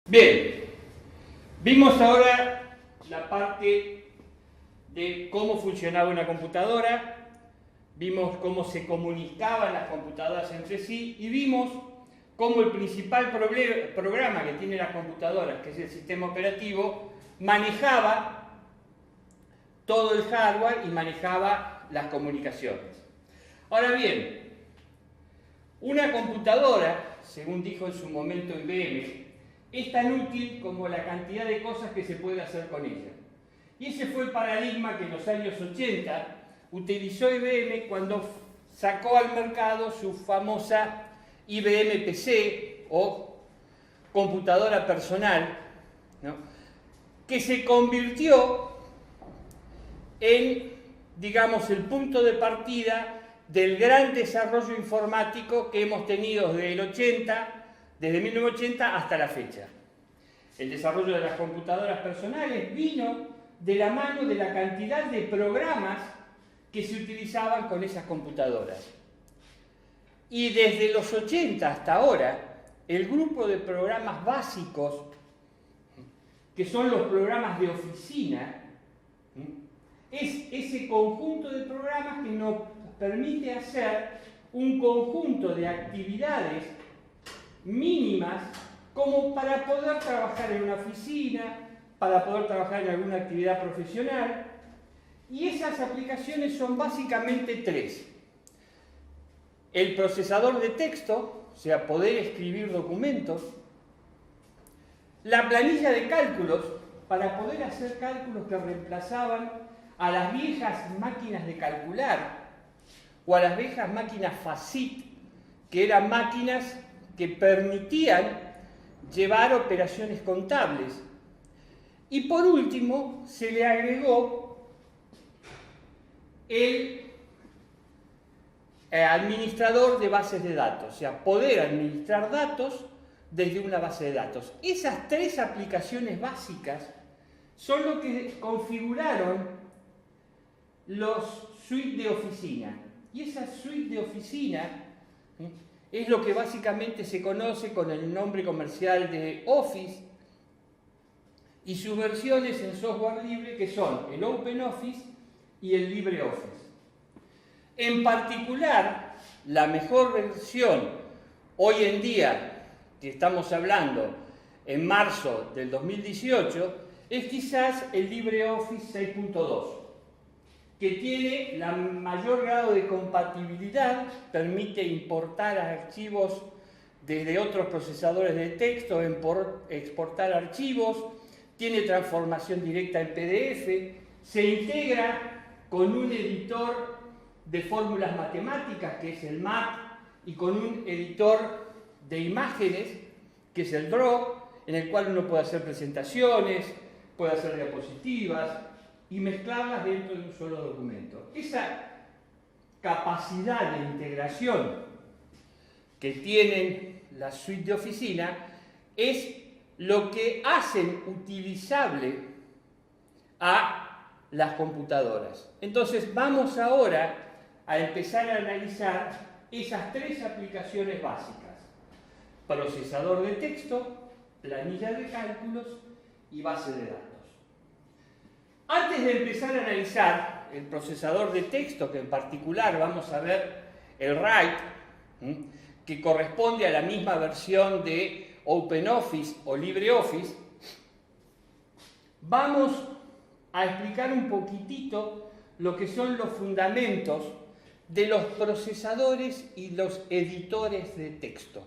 Bien, vimos ahora la parte de cómo funcionaba una computadora, vimos cómo se comunicaban las computadoras entre sí y vimos cómo el principal programa que tienen las computadoras, que es el sistema operativo, manejaba todo el hardware y manejaba las comunicaciones. Ahora bien, una computadora, según dijo en su momento IBM, es tan útil como la cantidad de cosas que se puede hacer con ella. Y ese fue el paradigma que en los años 80 utilizó IBM cuando sacó al mercado su famosa IBM PC o computadora personal, ¿no?, que se convirtió en, digamos, el punto de partida del gran desarrollo informático que hemos tenido desde 1980 hasta la fecha. El desarrollo de las computadoras personales vino de la mano de la cantidad de programas que se utilizaban con esas computadoras. Y desde los 80 hasta ahora, el grupo de programas básicos, que son los programas de oficina, es ese conjunto de programas que nos permite hacer un conjunto de actividades mínimas como para poder trabajar en una oficina, para poder trabajar en alguna actividad profesional. Y esas aplicaciones son básicamente tres. El procesador de texto, o sea, poder escribir documentos. La planilla de cálculos, para poder hacer cálculos que reemplazaban a las viejas máquinas de calcular o a las viejas máquinas FACIT, que eran máquinas que permitían llevar operaciones contables. Y por último, se le agregó el administrador de bases de datos, o sea, poder administrar datos desde una base de datos. Esas tres aplicaciones básicas son lo que configuraron los suites de oficina. Y esa suite de oficina es lo que básicamente se conoce con el nombre comercial de Office y sus versiones en software libre, que son el OpenOffice y el LibreOffice. En particular, la mejor versión hoy en día, que estamos hablando en marzo del 2018, es quizás el LibreOffice 6.2, que tiene el mayor grado de compatibilidad, permite importar archivos desde otros procesadores de texto, exportar archivos, tiene transformación directa en PDF, se integra con un editor de fórmulas matemáticas, que es el MAT, y con un editor de imágenes, que es el Draw, en el cual uno puede hacer presentaciones, puede hacer diapositivas y mezclarlas dentro de un solo documento. Esa capacidad de integración que tienen la suite de oficina es lo que hacen utilizable a las computadoras. Entonces vamos ahora a empezar a analizar esas tres aplicaciones básicas: procesador de texto, planilla de cálculos y base de datos. Antes de empezar a analizar el procesador de texto, que en particular vamos a ver el write, que corresponde a la misma versión de OpenOffice o LibreOffice, vamos a explicar un poquitito lo que son los fundamentos de los procesadores y los editores de texto.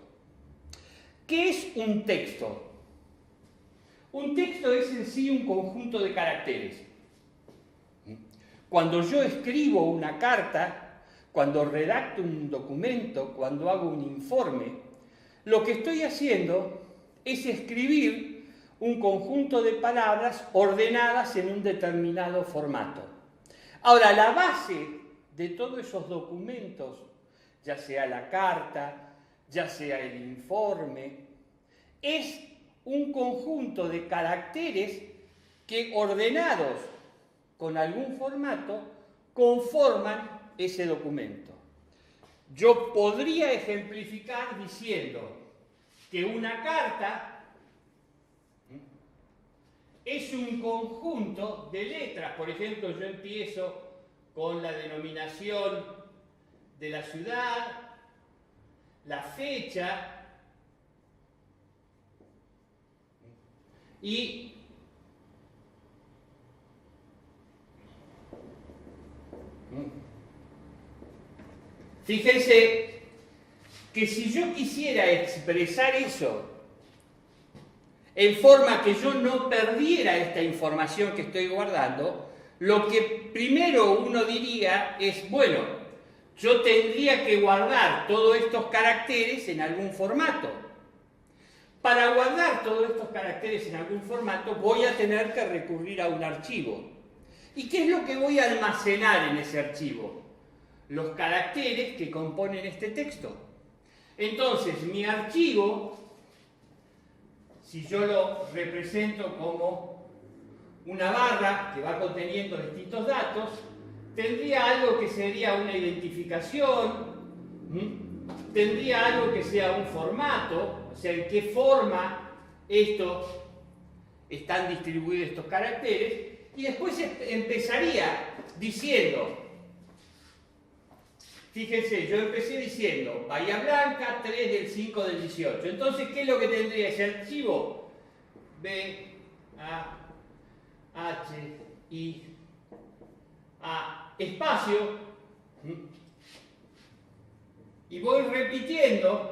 ¿Qué es un texto? Un texto es en sí un conjunto de caracteres. Cuando yo escribo una carta, cuando redacto un documento, cuando hago un informe, lo que estoy haciendo es escribir un conjunto de palabras ordenadas en un determinado formato. Ahora, la base de todos esos documentos, ya sea la carta, ya sea el informe, es un conjunto de caracteres que, ordenados con algún formato, conforman ese documento. Yo podría ejemplificar diciendo que una carta es un conjunto de letras. Por ejemplo, yo empiezo con la denominación de la ciudad, la fecha y fíjense que si yo quisiera expresar eso en forma que yo no perdiera esta información que estoy guardando, lo que primero uno diría es, bueno, yo tendría que guardar todos estos caracteres en algún formato. Para guardar todos estos caracteres en algún formato voy a tener que recurrir a un archivo. ¿Y qué es lo que voy a almacenar en ese archivo? Los caracteres que componen este texto. Entonces, mi archivo, si yo lo represento como una barra que va conteniendo distintos datos, tendría algo que sería una identificación, tendría algo que sea un formato, o sea, en qué forma están distribuidos estos caracteres, y después empezaría diciendo, fíjense, yo empecé diciendo Bahía Blanca, 3 del 5 del 18. Entonces, ¿qué es lo que tendría ese archivo? B, A, H, I, A, espacio. Y voy repitiendo.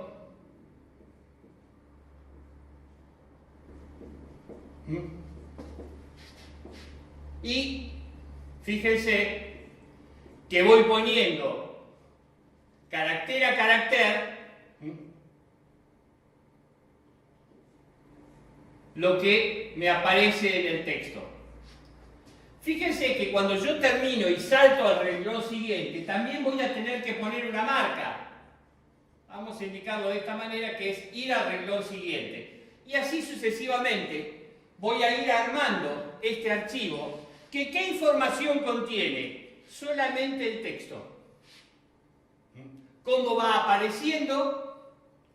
Y fíjense que voy poniendo carácter a carácter lo que me aparece en el texto. Fíjense que cuando yo termino y salto al renglón siguiente, también voy a tener que poner una marca. Vamos a indicarlo de esta manera, que es ir al renglón siguiente. Y así sucesivamente voy a ir armando este archivo, que ¿qué información contiene? Solamente el texto. Cómo va apareciendo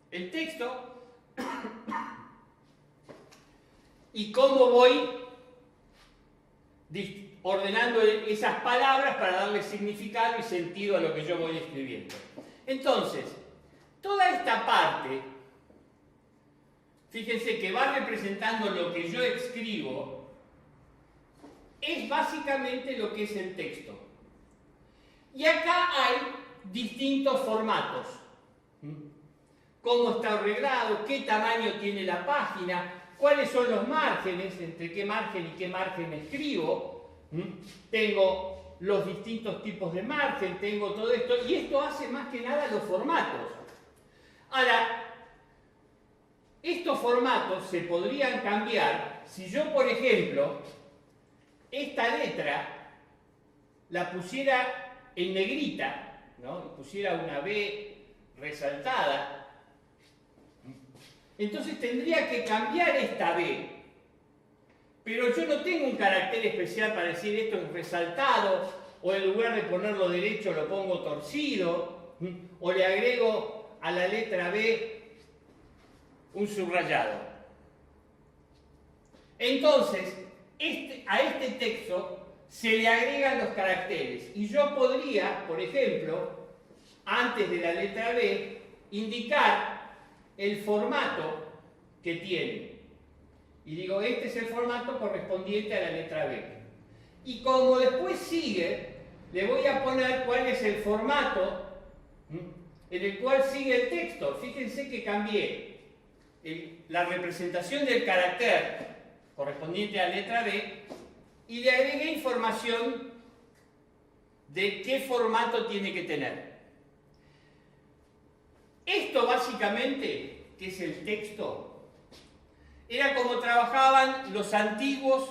el texto y cómo voy ordenando esas palabras para darle significado y sentido a lo que yo voy escribiendo. Entonces, toda esta parte, fíjense que va representando lo que yo escribo, es básicamente lo que es el texto. Y acá hay distintos formatos. Cómo está arreglado, qué tamaño tiene la página, cuáles son los márgenes, entre qué margen y qué margen escribo. Tengo los distintos tipos de margen, tengo todo esto, y esto hace más que nada los formatos. Ahora, estos formatos se podrían cambiar si yo, por ejemplo, esta letra la pusiera en negrita, ¿no? Pusiera una B resaltada. Entonces tendría que cambiar esta B. Pero yo no tengo un carácter especial para decir esto es resaltado, o en lugar de ponerlo derecho lo pongo torcido, o le agrego a la letra B un subrayado. Entonces, a este texto se le agregan los caracteres. Y yo podría, por ejemplo, antes de la letra B, indicar el formato que tiene. Y digo, este es el formato correspondiente a la letra B. Y como después sigue, le voy a poner cuál es el formato en el cual sigue el texto. Fíjense que cambié la representación del carácter correspondiente a la letra B y le agregué información de qué formato tiene que tener. Esto básicamente, que es el texto, era como trabajaban los antiguos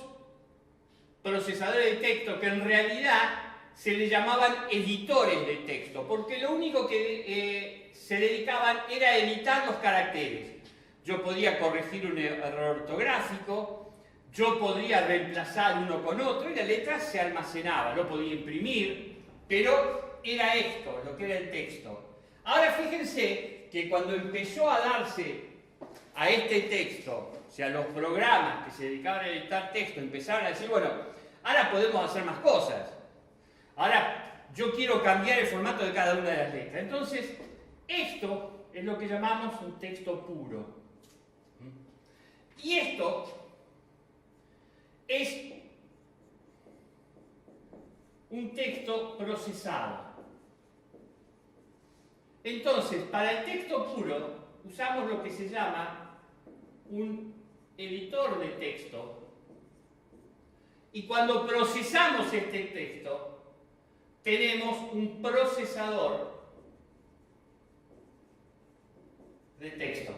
procesadores de texto, que en realidad se le llamaban editores de texto, porque lo único que se dedicaban era a editar los caracteres. Yo podía corregir un error ortográfico, yo podría reemplazar uno con otro y la letra se almacenaba, lo podía imprimir, pero era esto, lo que era el texto. Ahora fíjense que cuando empezó a darse a este texto o sea, los programas que se dedicaban a editar texto empezaron a decir, bueno, ahora podemos hacer más cosas. Ahora yo quiero cambiar el formato de cada una de las letras. Entonces, esto es lo que llamamos un texto puro. Y esto es un texto procesado. Entonces, para el texto puro, usamos lo que se llama un editor de texto. Y cuando procesamos este texto, tenemos un procesador de texto.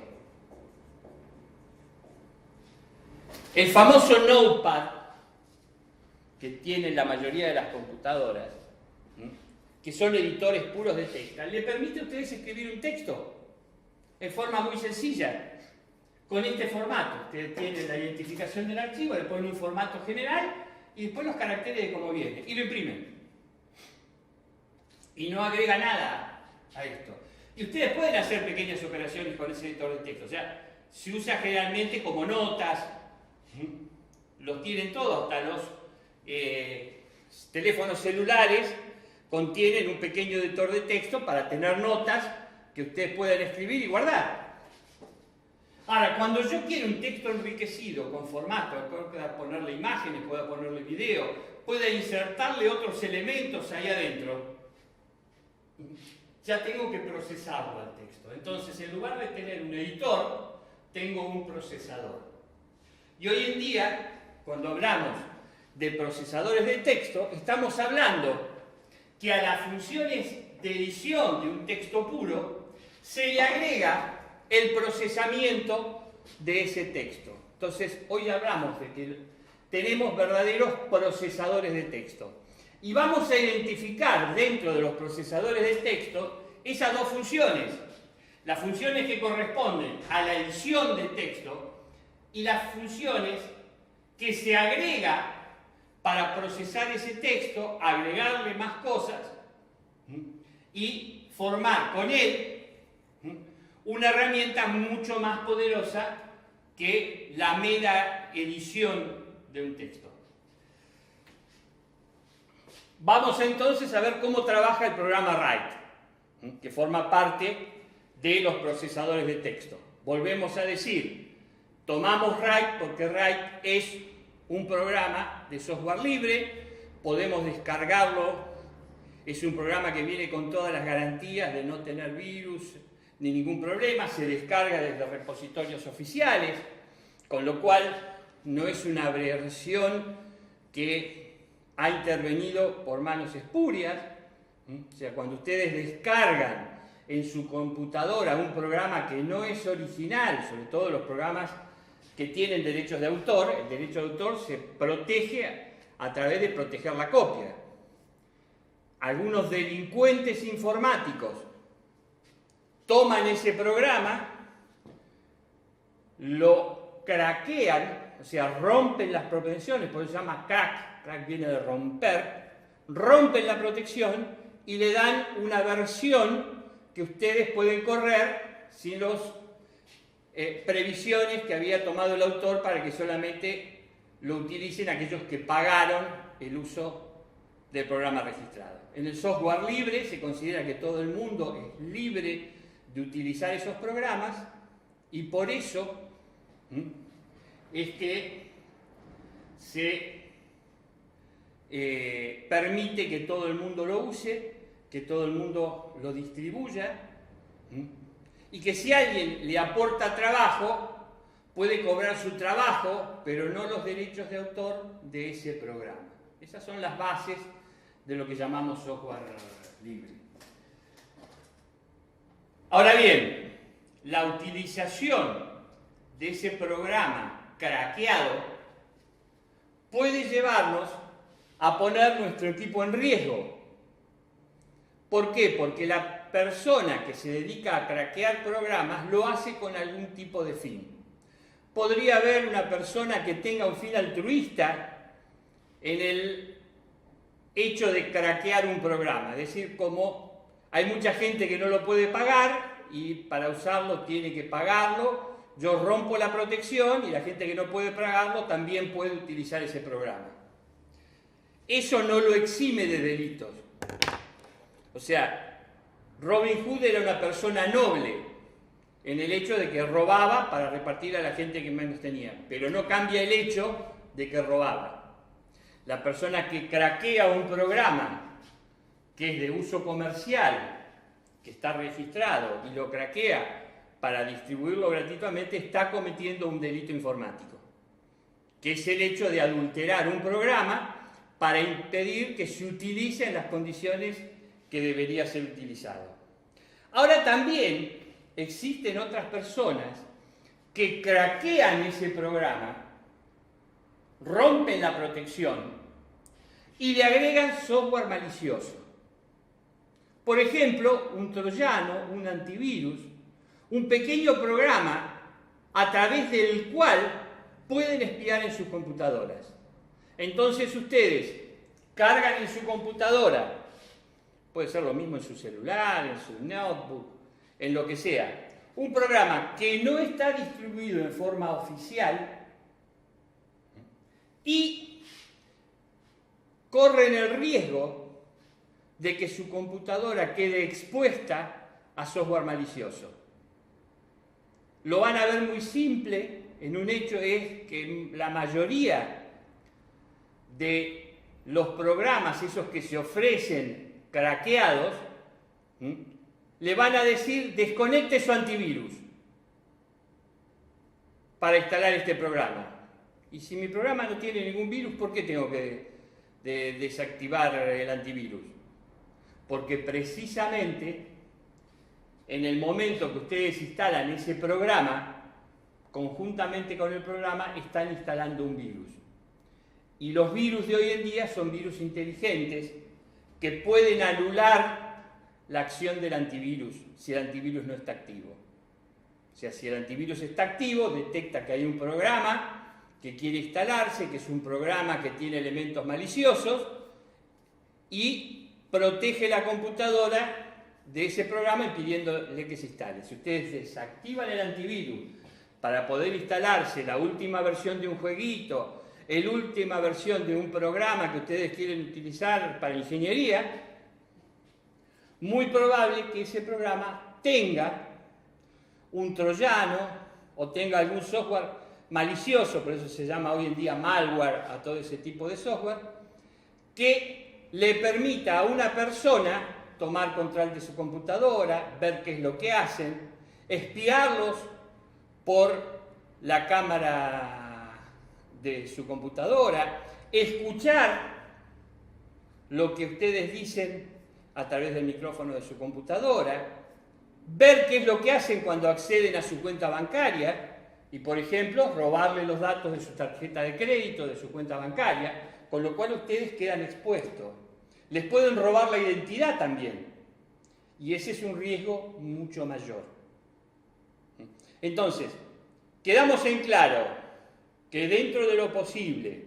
El famoso Notepad que tienen la mayoría de las computadoras, que son editores puros de texto, le permite a ustedes escribir un texto en forma muy sencilla, con este formato. Ustedes tienen la identificación del archivo, le ponen un formato general y después los caracteres de cómo viene, y lo imprimen. Y no agrega nada a esto. Y ustedes pueden hacer pequeñas operaciones con ese editor de texto. O sea, se usa generalmente como notas, los tienen todos, hasta los teléfonos celulares contienen un pequeño editor de texto para tener notas que ustedes puedan escribir y guardar. Ahora, cuando yo quiero un texto enriquecido con formato, pueda ponerle imágenes, pueda ponerle video, pueda insertarle otros elementos ahí adentro, ya tengo que procesarlo al texto. Entonces, en lugar de tener un editor, tengo un procesador. Y hoy en día, cuando hablamos de procesadores de texto, estamos hablando que a las funciones de edición de un texto puro se le agrega el procesamiento de ese texto. Entonces, hoy hablamos de que tenemos verdaderos procesadores de texto. Y vamos a identificar dentro de los procesadores de texto esas dos funciones. Las funciones que corresponden a la edición de texto y las funciones que se agrega para procesar ese texto, agregarle más cosas y formar con él una herramienta mucho más poderosa que la mera edición de un texto. Vamos entonces a ver cómo trabaja el programa Write, que forma parte de los procesadores de texto. Volvemos a decir, tomamos Write porque Write es un programa de software libre, podemos descargarlo, es un programa que viene con todas las garantías de no tener virus ni ningún problema, se descarga desde repositorios oficiales, con lo cual no es una versión que ha intervenido por manos espurias. O sea, cuando ustedes descargan en su computadora un programa que no es original, sobre todo los programas que tienen derechos de autor, el derecho de autor se protege a través de proteger la copia. Algunos delincuentes informáticos toman ese programa, lo craquean, o sea, rompen las protecciones, por eso se llama crack, crack viene de romper, rompen la protección y le dan una versión que ustedes pueden correr sin las previsiones que había tomado el autor para que solamente lo utilicen aquellos que pagaron el uso del programa registrado. En el software libre se considera que todo el mundo es libre de utilizar esos programas y por eso es que se permite que todo el mundo lo use, que todo el mundo lo distribuya y que si alguien le aporta trabajo puede cobrar su trabajo pero no los derechos de autor de ese programa. Esas son las bases de lo que llamamos software libre. Ahora bien, la utilización de ese programa craqueado puede llevarnos a poner nuestro equipo en riesgo. ¿Por qué? Porque la persona que se dedica a craquear programas lo hace con algún tipo de fin. Podría haber una persona que tenga un fin altruista en el hecho de craquear un programa, es decir, como hay mucha gente que no lo puede pagar y para usarlo tiene que pagarlo yo rompo la protección y la gente que no puede pagarlo también puede utilizar ese programa. Eso no lo exime de delitos. O sea, Robin Hood era una persona noble en el hecho de que robaba para repartir a la gente que menos tenía, pero no cambia el hecho de que robaba. La persona que craquea un programa que es de uso comercial, que está registrado y lo craquea para distribuirlo gratuitamente, está cometiendo un delito informático, que es el hecho de adulterar un programa para impedir que se utilice en las condiciones que debería ser utilizado. Ahora también existen otras personas que craquean ese programa, rompen la protección y le agregan software malicioso. Por ejemplo, un troyano, un antivirus, un pequeño programa a través del cual pueden espiar en sus computadoras. Entonces ustedes cargan en su computadora, puede ser lo mismo en su celular, en su notebook, en lo que sea, un programa que no está distribuido en forma oficial y corren el riesgo de que su computadora quede expuesta a software malicioso. Lo van a ver muy simple en un hecho, es que la mayoría de los programas, esos que se ofrecen craqueados, le van a decir desconecte su antivirus para instalar este programa. Y si mi programa no tiene ningún virus, ¿por qué tengo que desactivar el antivirus? Porque precisamente en el momento que ustedes instalan ese programa, conjuntamente con el programa están instalando un virus. Y los virus de hoy en día son virus inteligentes que pueden anular la acción del antivirus si el antivirus no está activo. O sea, si el antivirus está activo, detecta que hay un programa que quiere instalarse, que es un programa que tiene elementos maliciosos, y protege la computadora de ese programa impidiéndole que se instale. Si ustedes desactivan el antivirus para poder instalarse la última versión de un jueguito, la última versión de un programa que ustedes quieren utilizar para ingeniería, muy probable que ese programa tenga un troyano o tenga algún software malicioso, por eso se llama hoy en día malware a todo ese tipo de software, que le permita a una persona tomar control de su computadora, ver qué es lo que hacen, espiarlos por la cámara de su computadora, escuchar lo que ustedes dicen a través del micrófono de su computadora, ver qué es lo que hacen cuando acceden a su cuenta bancaria y, por ejemplo, robarle los datos de su tarjeta de crédito, de su cuenta bancaria, con lo cual ustedes quedan expuestos. Les pueden robar la identidad también, y ese es un riesgo mucho mayor. Entonces, quedamos en claro que dentro de lo posible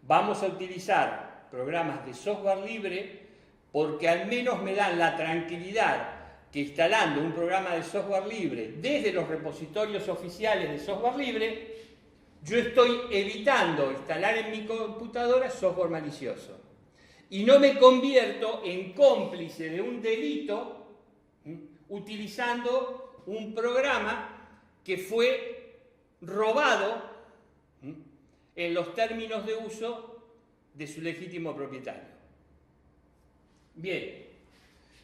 vamos a utilizar programas de software libre porque al menos me dan la tranquilidad que instalando un programa de software libre desde los repositorios oficiales de software libre, yo estoy evitando instalar en mi computadora software malicioso. Y no me convierto en cómplice de un delito utilizando un programa que fue robado en los términos de uso de su legítimo propietario. Bien,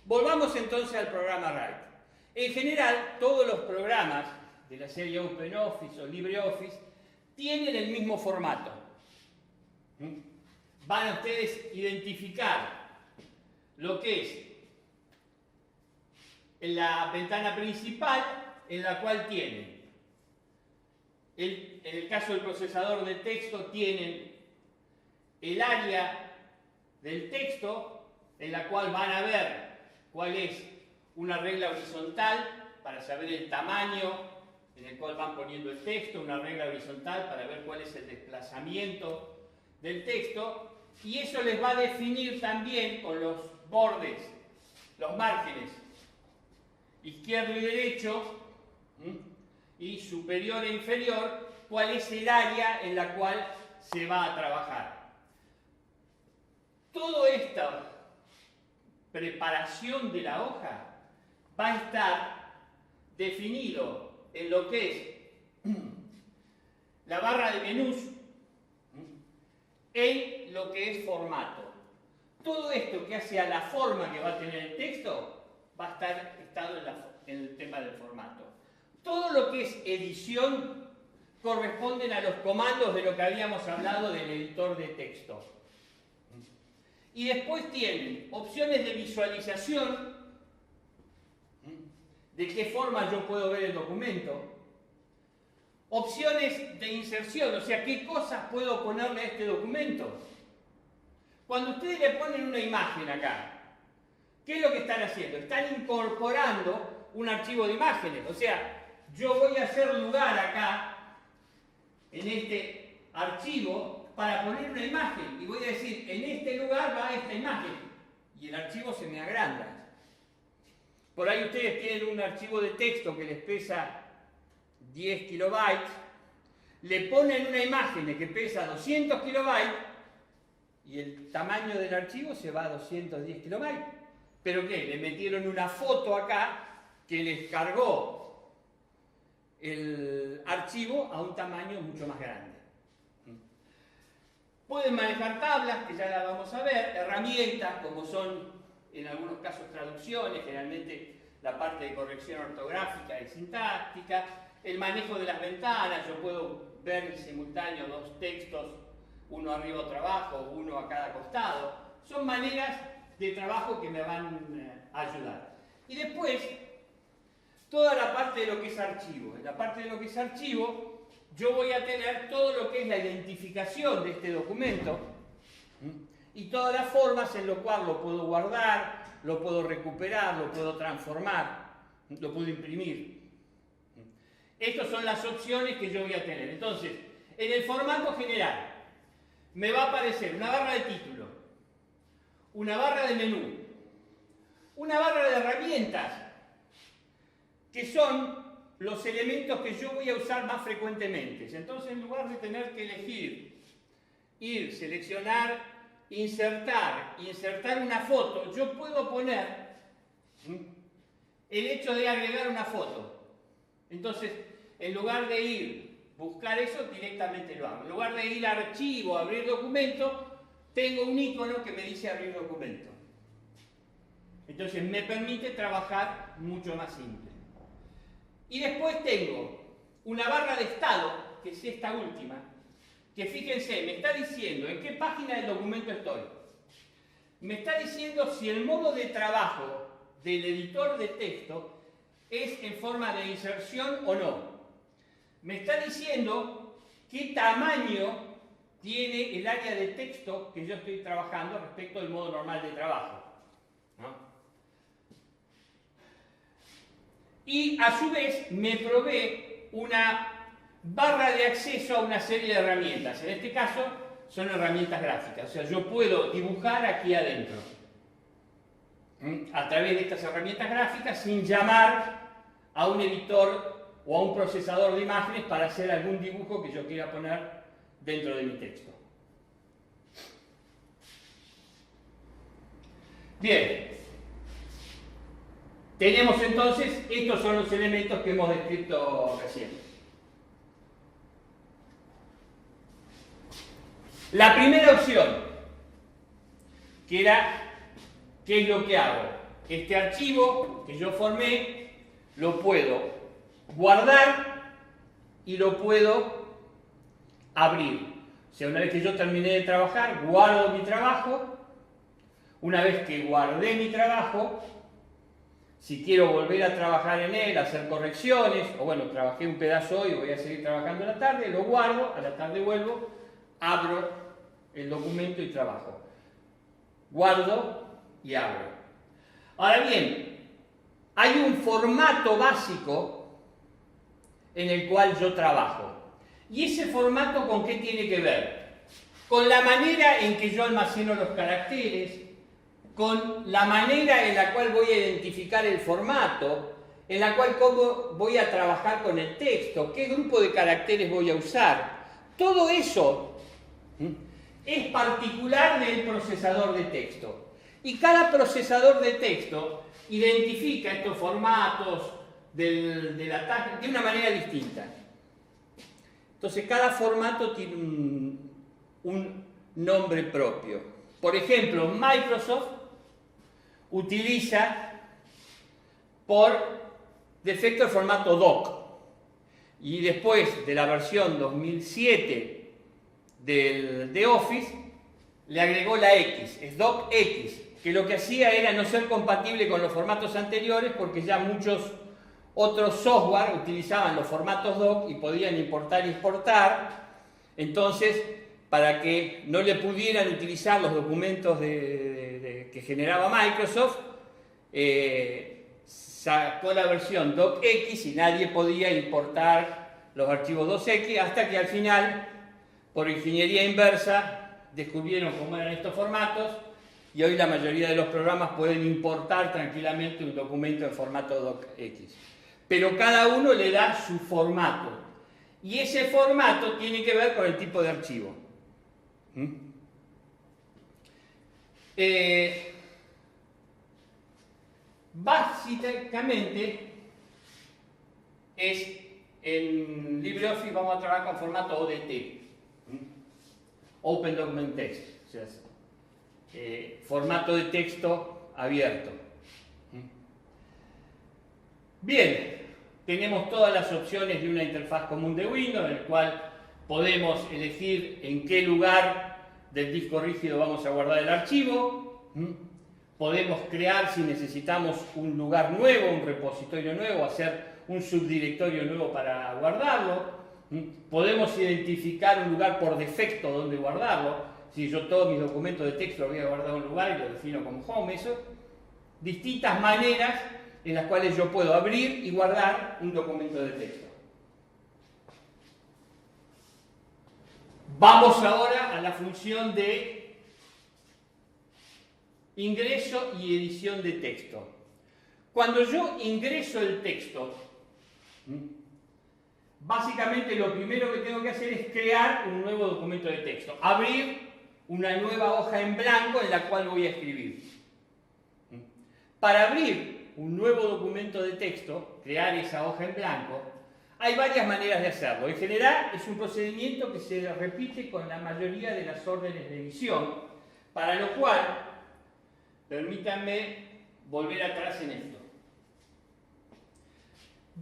volvamos entonces al programa Write. En general, todos los programas de la serie OpenOffice o LibreOffice tienen el mismo formato. Van a ustedes identificar lo que es la ventana principal, en la cual tienen, en el caso del procesador de texto, tienen el área del texto, en la cual van a ver cuál es una regla horizontal para saber el tamaño en el cual van poniendo el texto, una regla horizontal para ver cuál es el desplazamiento del texto, y eso les va a definir también con los bordes, los márgenes izquierdo y derecho, y superior e inferior, cuál es el área en la cual se va a trabajar. Toda esta preparación de la hoja va a estar definido en lo que es la barra de menús, en lo que es formato. Todo esto que hace a la forma que va a tener el texto va a estar en el tema del formato. Todo lo que es edición corresponden a los comandos de lo que habíamos hablado del editor de texto. Y después tienen opciones de visualización, de qué forma yo puedo ver el documento, opciones de inserción, o sea, qué cosas puedo ponerle a este documento. Cuando ustedes le ponen una imagen acá, ¿qué es lo que están haciendo? Están incorporando un archivo de imágenes, o sea, yo voy a hacer lugar acá, en este archivo, para poner una imagen, y voy a decir, en este lugar va esta imagen, y el archivo se me agranda. Por ahí ustedes tienen un archivo de texto que les pesa 10 kilobytes, le ponen una imagen que pesa 200 kilobytes, y el tamaño del archivo se va a 210 kilobytes. ¿Pero qué? Le metieron una foto acá que les cargó el archivo a un tamaño mucho más grande. Pueden manejar tablas, que ya las vamos a ver, herramientas como son en algunos casos traducciones, generalmente la parte de corrección ortográfica y sintáctica, el manejo de las ventanas, yo puedo ver en simultáneo dos textos, uno arriba otro abajo, uno a cada costado. Son maneras de trabajo que me van a ayudar. Y después, toda la parte de lo que es archivo. En la parte de lo que es archivo, yo voy a tener todo lo que es la identificación de este documento y todas las formas en las cuales lo puedo guardar, lo puedo recuperar, lo puedo transformar, lo puedo imprimir. Estas son las opciones que yo voy a tener. Entonces, en el formato general, me va a aparecer una barra de título, una barra de menú, una barra de herramientas, que son los elementos que yo voy a usar más frecuentemente. Entonces, en lugar de tener que elegir, ir, seleccionar, insertar una foto, yo puedo poner el hecho de agregar una foto. Entonces, en lugar de ir buscar eso, directamente lo hago. En lugar de ir a archivo, abrir documento, tengo un icono que me dice abrir documento. Entonces me permite trabajar mucho más simple. Y después tengo una barra de estado, que es esta última, que fíjense, me está diciendo en qué página del documento estoy. Me está diciendo si el modo de trabajo del editor de texto es en forma de inserción o no. Me está diciendo qué tamaño tiene el área de texto que yo estoy trabajando respecto al modo normal de trabajo, ¿no? Y a su vez me provee una barra de acceso a una serie de herramientas. En este caso son herramientas gráficas, o sea, yo puedo dibujar aquí adentro a través de estas herramientas gráficas sin llamar a un editor o a un procesador de imágenes para hacer algún dibujo que yo quiera poner dentro de mi texto. Bien, tenemos entonces, estos son los elementos que hemos descrito recién. La primera opción, que era, ¿qué es lo que hago? Este archivo que yo formé, lo puedo guardar y lo puedo abrir. O sea, una vez que yo terminé de trabajar, guardo mi trabajo. Una vez que guardé mi trabajo, si quiero volver a trabajar en él, hacer correcciones, o bueno, trabajé un pedazo hoy, voy a seguir trabajando en la tarde, lo guardo, a la tarde vuelvo, abro el documento y trabajo. Guardo y abro. Ahora bien, hay un formato básico en el cual yo trabajo. ¿Y ese formato con qué tiene que ver? Con la manera en que yo almaceno los caracteres, con la manera en la cual voy a identificar el formato en la cual cómo voy a trabajar con el texto, qué grupo de caracteres voy a usar. Todo eso es particular del procesador de texto. Y cada procesador de texto identifica estos formatos del ataque de una manera distinta. Entonces, cada formato tiene un nombre propio. Por ejemplo, Microsoft utiliza por defecto el formato doc. Y después de la versión 2007 de Office, le agregó la X, es docx, que lo que hacía era no ser compatible con los formatos anteriores porque ya muchos otros software utilizaban los formatos doc y podían importar y exportar. Entonces, para que no le pudieran utilizar los documentos que generaba Microsoft, sacó la versión docx y nadie podía importar los archivos docx hasta que al final, por ingeniería inversa, descubrieron cómo eran estos formatos y hoy la mayoría de los programas pueden importar tranquilamente un documento en formato docx. Pero cada uno le da su formato y ese formato tiene que ver con el tipo de archivo. Básicamente en LibreOffice vamos a trabajar con formato ODT, Open Document Text, o sea, formato de texto abierto. Bien, tenemos todas las opciones de una interfaz común de Windows, en el cual podemos elegir en qué lugar del disco rígido vamos a guardar el archivo. Podemos crear, si necesitamos, un lugar nuevo, un repositorio nuevo, hacer un subdirectorio nuevo para guardarlo. Podemos identificar un lugar por defecto donde guardarlo. Si yo todos mis documentos de texto los voy a guardar en un lugar y lo defino como home, eso. Distintas maneras en las cuales yo puedo abrir y guardar un documento de texto. Vamos ahora a la función de ingreso y edición de texto. Cuando yo ingreso el texto, básicamente lo primero que tengo que hacer es crear un nuevo documento de texto, abrir una nueva hoja en blanco en la cual voy a escribir. Para abrir un nuevo documento de texto, crear esa hoja en blanco, hay varias maneras de hacerlo. En general es un procedimiento que se repite con la mayoría de las órdenes de edición, para lo cual, permítanme volver atrás en esto.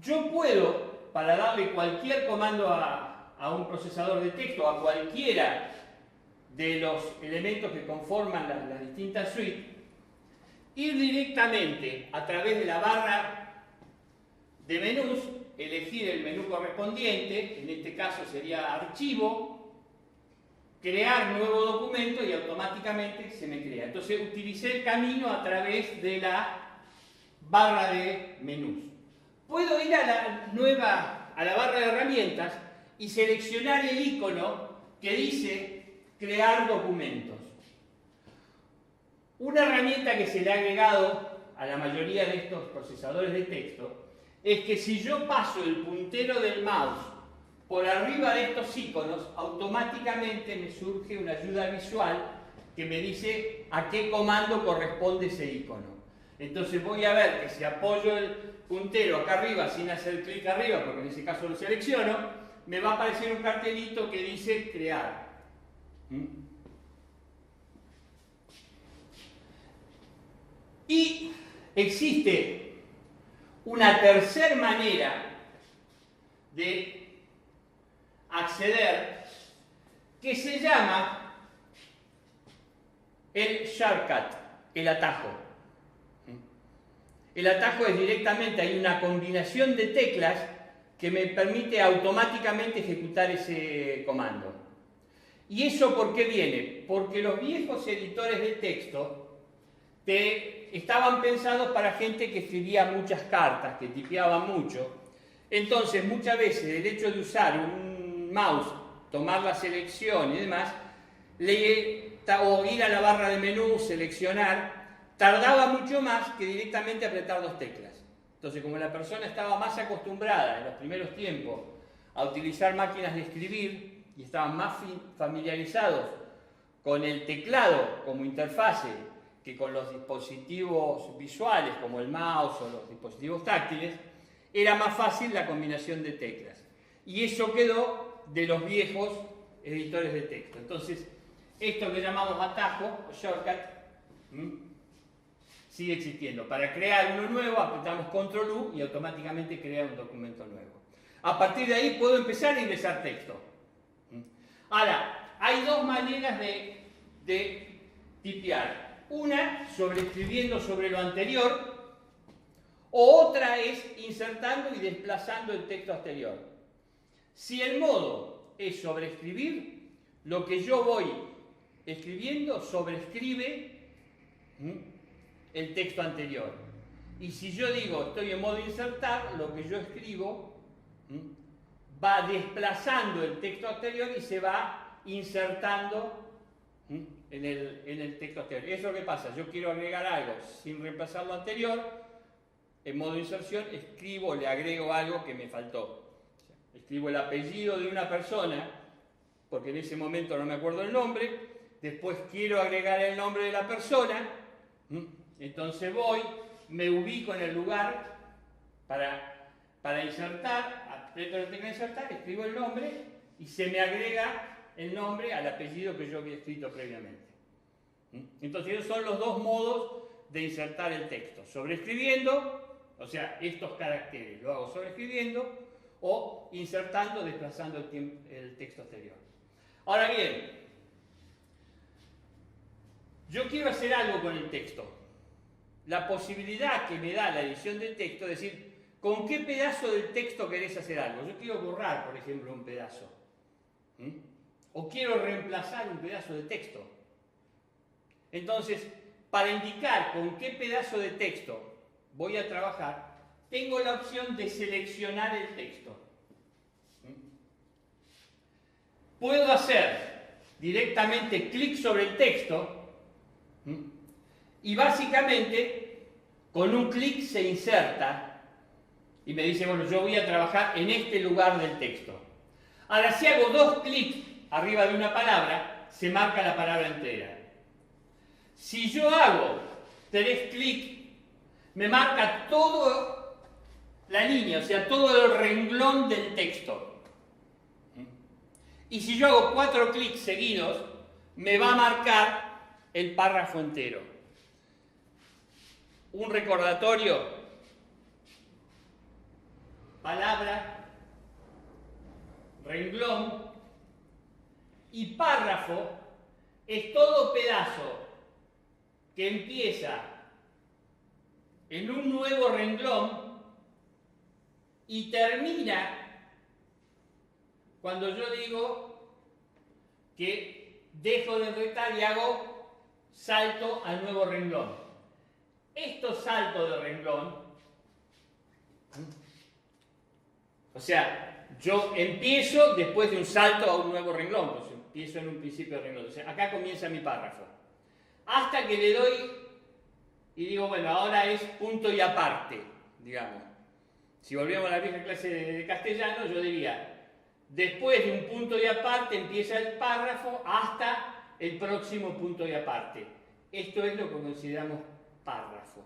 Yo puedo, para darle cualquier comando a un procesador de texto, a cualquiera de los elementos que conforman las distintas suites, ir directamente a través de la barra de menús, elegir el menú correspondiente, en este caso sería archivo, crear nuevo documento y automáticamente se me crea. Entonces utilicé el camino a través de la barra de menús. Puedo ir a la barra de herramientas y seleccionar el icono que dice crear documentos. Una herramienta que se le ha agregado a la mayoría de estos procesadores de texto es que si yo paso el puntero del mouse por arriba de estos iconos, automáticamente me surge una ayuda visual que me dice a qué comando corresponde ese icono. Entonces voy a ver que si apoyo el puntero acá arriba sin hacer clic arriba, porque en ese caso lo selecciono, me va a aparecer un cartelito que dice crear. Y existe una tercera manera de acceder que se llama el shortcut, el atajo. El atajo es directamente, hay una combinación de teclas que me permite automáticamente ejecutar ese comando. ¿Y eso por qué viene? Porque los viejos editores de texto estaban pensados para gente que escribía muchas cartas, que tipeaba mucho. Entonces, muchas veces el hecho de usar un mouse, tomar la selección y demás, o ir a la barra de menú, seleccionar, tardaba mucho más que directamente apretar dos teclas. Entonces, como la persona estaba más acostumbrada en los primeros tiempos a utilizar máquinas de escribir y estaban más familiarizados con el teclado como interfase que con los dispositivos visuales como el mouse o los dispositivos táctiles, era más fácil la combinación de teclas. Y eso quedó de los viejos editores de texto. Entonces, esto que llamamos atajo o shortcut sigue existiendo. Para crear uno nuevo apretamos Control U y automáticamente crea un documento nuevo. A partir de ahí puedo empezar a ingresar texto. Ahora, hay dos maneras de tipear. Una, sobreescribiendo sobre lo anterior, o otra es insertando y desplazando el texto anterior. Si el modo es sobreescribir, lo que yo voy escribiendo sobreescribe el texto anterior. Y si yo digo estoy en modo insertar, lo que yo escribo va desplazando el texto anterior y se va insertando en el texto anterior. Eso es lo que pasa. Yo quiero agregar algo sin reemplazar lo anterior. En modo inserción escribo, le agrego algo que me faltó. Escribo el apellido de una persona, porque en ese momento no me acuerdo el nombre. Después quiero agregar el nombre de la persona. Entonces voy, me ubico en el lugar para insertar, aprieto la tecla de insertar, escribo el nombre y se me agrega el nombre al apellido que yo había escrito previamente. Entonces esos son los dos modos de insertar el texto. Sobreescribiendo, o sea, estos caracteres lo hago sobreescribiendo, o insertando, desplazando el texto anterior. Ahora bien, yo quiero hacer algo con el texto. La posibilidad que me da la edición del texto es decir, ¿con qué pedazo del texto querés hacer algo? Yo quiero borrar, por ejemplo, un pedazo. O quiero reemplazar un pedazo de texto. Entonces, para indicar con qué pedazo de texto voy a trabajar, tengo la opción de seleccionar el texto. Puedo hacer directamente clic sobre el texto y básicamente con un clic se inserta y me dice, bueno, yo voy a trabajar en este lugar del texto. Ahora, si hago dos clics arriba de una palabra, se marca la palabra entera. Si yo hago 3 clics, me marca toda la línea, o sea, todo el renglón del texto. Y si yo hago 4 clics seguidos, me va a marcar el párrafo entero. Un recordatorio: palabra, renglón y párrafo es todo pedazo que empieza en un nuevo renglón y termina cuando yo digo que dejo de enretar y hago salto al nuevo renglón. Estos saltos de renglón, o sea, yo empiezo después de un salto a un nuevo renglón, pues empiezo en un principio de renglón. O sea, acá comienza mi párrafo. Hasta que le doy y digo, bueno, ahora es punto y aparte, digamos. Si volvemos a la vieja clase de castellano, yo diría, después de un punto y aparte empieza el párrafo hasta el próximo punto y aparte. Esto es lo que consideramos párrafo.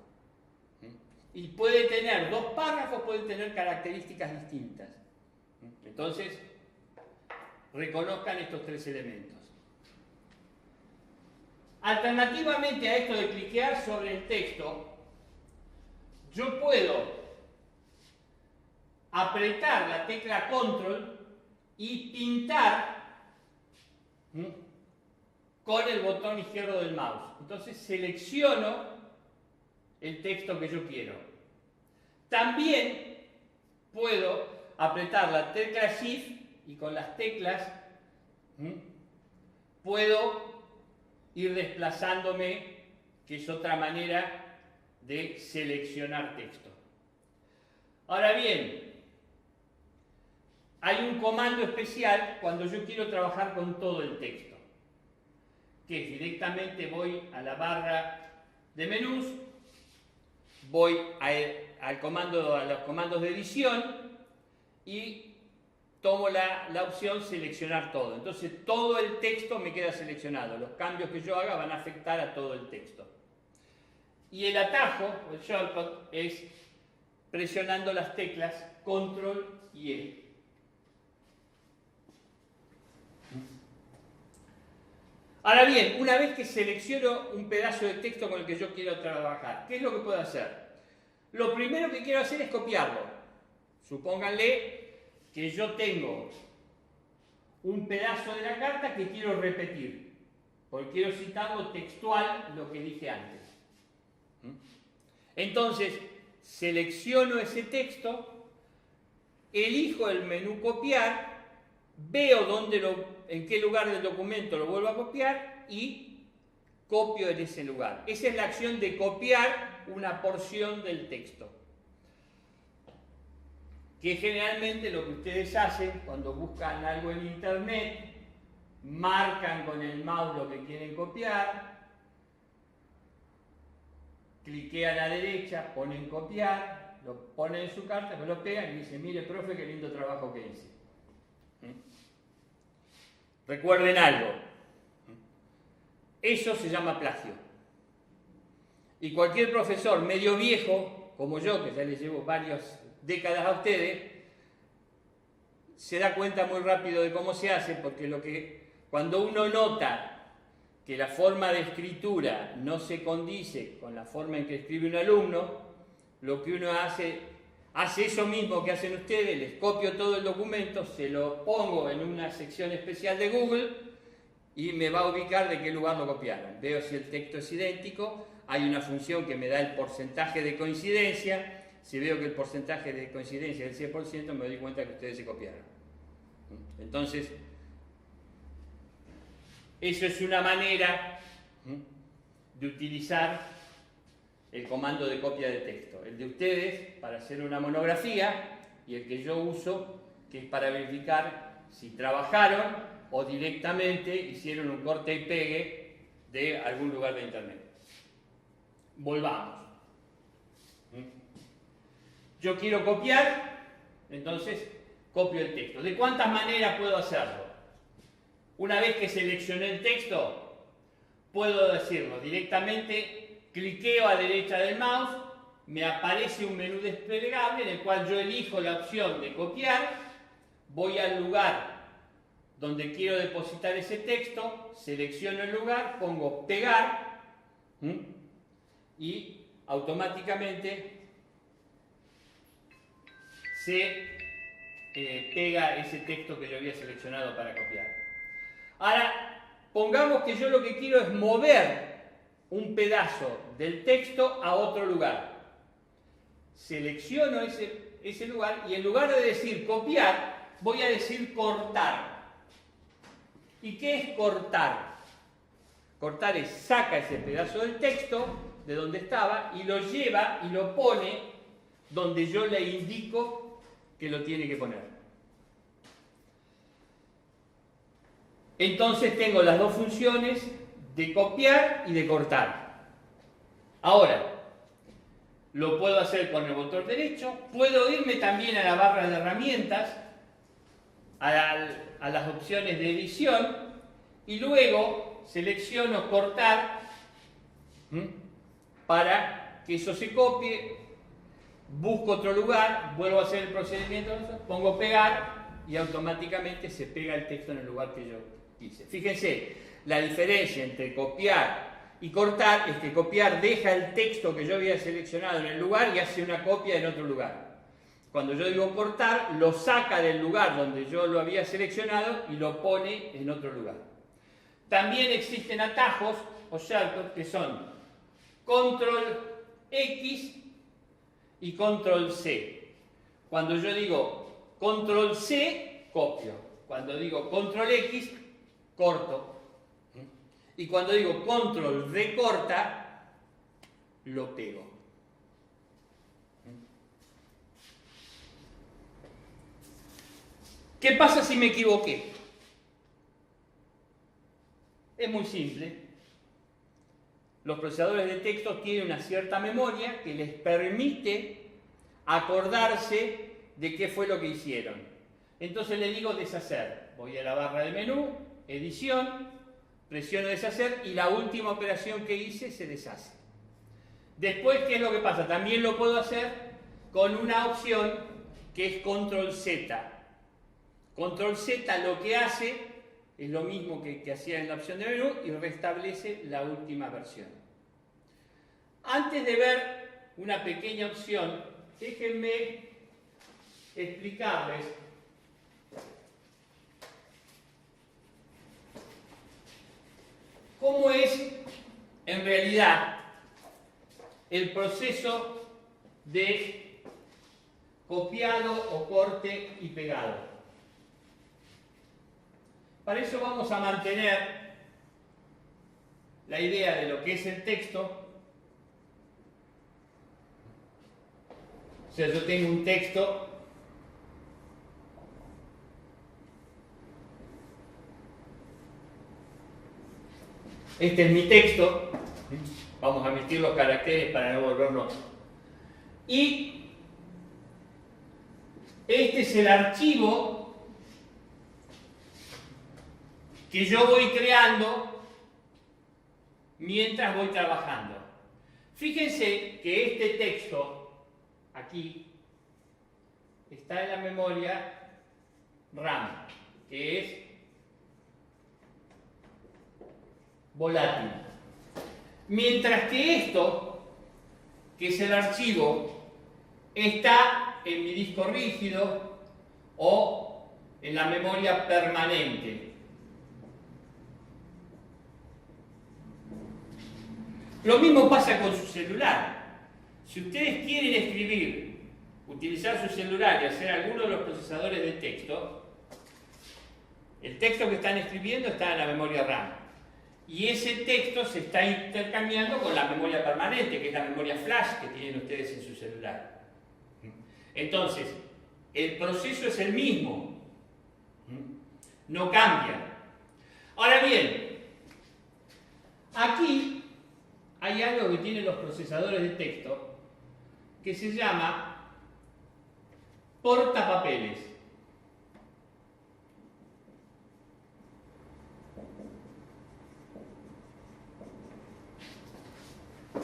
Y puede tener, 2 párrafos pueden tener características distintas. Entonces, reconozcan estos 3 elementos. Alternativamente a esto de cliquear sobre el texto, yo puedo apretar la tecla Control y pintar con el botón izquierdo del mouse. Entonces selecciono el texto que yo quiero. También puedo apretar la tecla Shift y con las teclas puedo ir desplazándome, que es otra manera de seleccionar texto. Ahora bien, hay un comando especial cuando yo quiero trabajar con todo el texto, que es directamente voy a la barra de menús, voy a los comandos de edición y tomo la opción seleccionar todo. Entonces todo el texto me queda seleccionado. Los cambios que yo haga van a afectar a todo el texto. Y el atajo, el shortcut, es presionando las teclas Control y E. Ahora bien, una vez que selecciono un pedazo de texto con el que yo quiero trabajar, ¿qué es lo que puedo hacer? Lo primero que quiero hacer es copiarlo. Supónganle que yo tengo un pedazo de la carta que quiero repetir, porque quiero citarlo textual lo que dije antes. Entonces, selecciono ese texto, elijo el menú copiar, veo en qué lugar del documento lo vuelvo a copiar y copio en ese lugar. Esa es la acción de copiar una porción del texto. Que generalmente lo que ustedes hacen cuando buscan algo en internet, marcan con el mouse lo que quieren copiar, cliquean a la derecha, ponen copiar, lo ponen en su carta, me lo pegan y dicen, mire profe, qué lindo trabajo que hice. Recuerden algo, eso se llama plagio. Y cualquier profesor medio viejo, como yo, que ya les llevo varias décadas a ustedes, se da cuenta muy rápido de cómo se hace, porque cuando uno nota que la forma de escritura no se condice con la forma en que escribe un alumno, lo que uno hace eso mismo que hacen ustedes, les copio todo el documento, se lo pongo en una sección especial de Google y me va a ubicar de qué lugar lo copiaron. Veo si el texto es idéntico, hay una función que me da el porcentaje de coincidencia. Si veo que el porcentaje de coincidencia es del 100%, me doy cuenta que ustedes se copiaron. Entonces, eso es una manera de utilizar el comando de copia de texto. El de ustedes para hacer una monografía y el que yo uso, que es para verificar si trabajaron o directamente hicieron un corte y pegue de algún lugar de internet. Volvamos. Yo quiero copiar, entonces copio el texto. ¿De cuántas maneras puedo hacerlo? Una vez que seleccioné el texto, puedo decirlo directamente, cliqueo a derecha del mouse, me aparece un menú desplegable en el cual yo elijo la opción de copiar, voy al lugar donde quiero depositar ese texto, selecciono el lugar, pongo pegar y automáticamente se pega ese texto que yo había seleccionado para copiar. Ahora, pongamos que yo lo que quiero es mover un pedazo del texto a otro lugar. Selecciono ese lugar y en lugar de decir copiar, voy a decir cortar. ¿Y qué es cortar? Cortar es saca ese pedazo del texto de donde estaba y lo lleva y lo pone donde yo le indico que lo tiene que poner. Entonces tengo las dos funciones de copiar y de cortar. Ahora, lo puedo hacer con el botón derecho, puedo irme también a la barra de herramientas, a las opciones de edición y luego selecciono cortar para que eso se copie, busco otro lugar, vuelvo a hacer el procedimiento, pongo pegar y automáticamente se pega el texto en el lugar que yo quise. Fíjense, la diferencia entre copiar y cortar es que copiar deja el texto que yo había seleccionado en el lugar y hace una copia en otro lugar. Cuando yo digo cortar, lo saca del lugar donde yo lo había seleccionado y lo pone en otro lugar. También existen atajos o shortcuts que son Control X y Control C. Cuando yo digo Control C, copio. Cuando digo Control X, corto. Y cuando digo Control recorta, lo pego. ¿Qué pasa si me equivoqué? Es muy simple. Los procesadores de texto tienen una cierta memoria que les permite acordarse de qué fue lo que hicieron. Entonces le digo deshacer. Voy a la barra de menú, edición, presiono deshacer y la última operación que hice se deshace. Después, ¿qué es lo que pasa? También lo puedo hacer con una opción que es Control Z. Control Z lo que hace es lo mismo que hacía en la opción de menú y restablece la última versión. Antes de ver una pequeña opción, déjenme explicarles cómo es en realidad el proceso de copiado o corte y pegado. Para eso vamos a mantener la idea de lo que es el texto. O sea, yo tengo un texto este es mi texto. Vamos a omitir los caracteres para no volvernos. Y este es el archivo que yo voy creando mientras voy trabajando. Fíjense que este texto, aquí, está en la memoria RAM, que es volátil. Mientras que esto, que es el archivo, está en mi disco rígido o en la memoria permanente. Lo mismo pasa con su celular. Si ustedes quieren escribir, utilizar su celular y hacer alguno de los procesadores de texto, el texto que están escribiendo está en la memoria RAM. Y ese texto se está intercambiando con la memoria permanente, que es la memoria flash que tienen ustedes en su celular. Entonces, el proceso es el mismo. No cambia. Ahora bien, aquí hay algo que tienen los procesadores de texto que se llama portapapeles.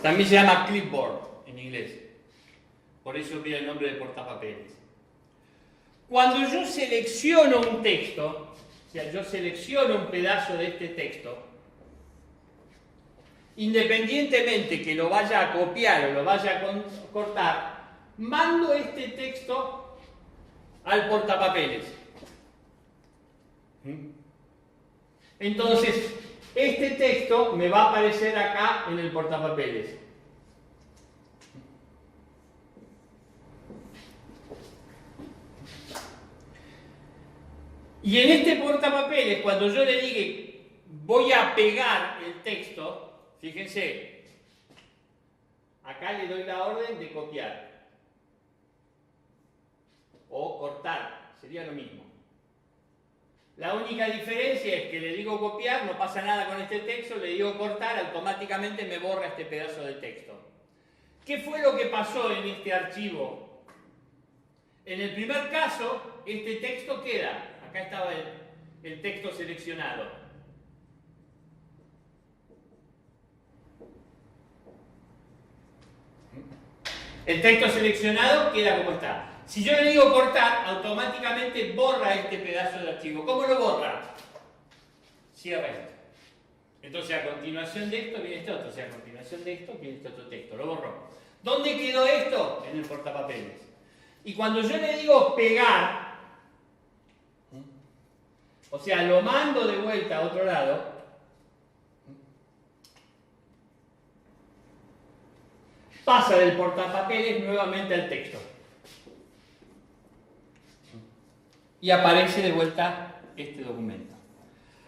También se llama clipboard en inglés. Por eso viene el nombre de portapapeles. Cuando yo selecciono un texto, o sea, yo selecciono un pedazo de este texto, independientemente que lo vaya a copiar o lo vaya a cortar, mando este texto al portapapeles. Entonces, este texto me va a aparecer acá en el portapapeles. Y en este portapapeles, cuando yo le diga voy a pegar el texto, fíjense, acá le doy la orden de copiar o cortar, sería lo mismo. La única diferencia es que le digo copiar, no pasa nada con este texto, le digo cortar, automáticamente me borra este pedazo de texto. ¿Qué fue lo que pasó en este archivo? En el primer caso, este texto queda, acá estaba el texto seleccionado. El texto seleccionado queda como está. Si yo le digo cortar, automáticamente borra este pedazo de archivo. ¿Cómo lo borra? Cierra esto. Entonces a continuación de esto viene este otro. O sea, a continuación de esto viene este otro texto. Lo borró. ¿Dónde quedó esto? En el portapapeles. Y cuando yo le digo pegar, o sea, lo mando de vuelta a otro lado, pasa del portapapeles nuevamente al texto. Y aparece de vuelta este documento.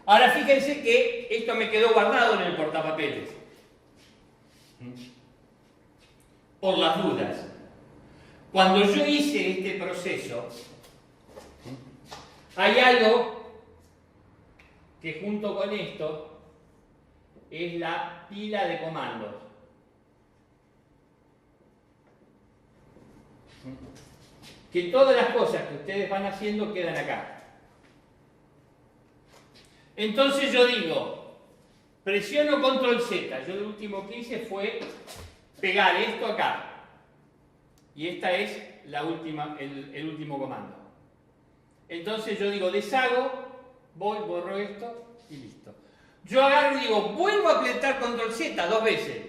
Ahora fíjense que esto me quedó guardado en el portapapeles. Por las dudas. Cuando yo hice este proceso, hay algo que junto con esto es la pila de comandos. que todas las cosas que ustedes van haciendo quedan acá. Entonces yo digo, presiono control Z. Yo lo último que hice fue pegar esto acá. Y esta es el último comando. Entonces yo digo, deshago, voy, borro esto y listo. Yo agarro y digo, vuelvo a apretar control Z 2 veces.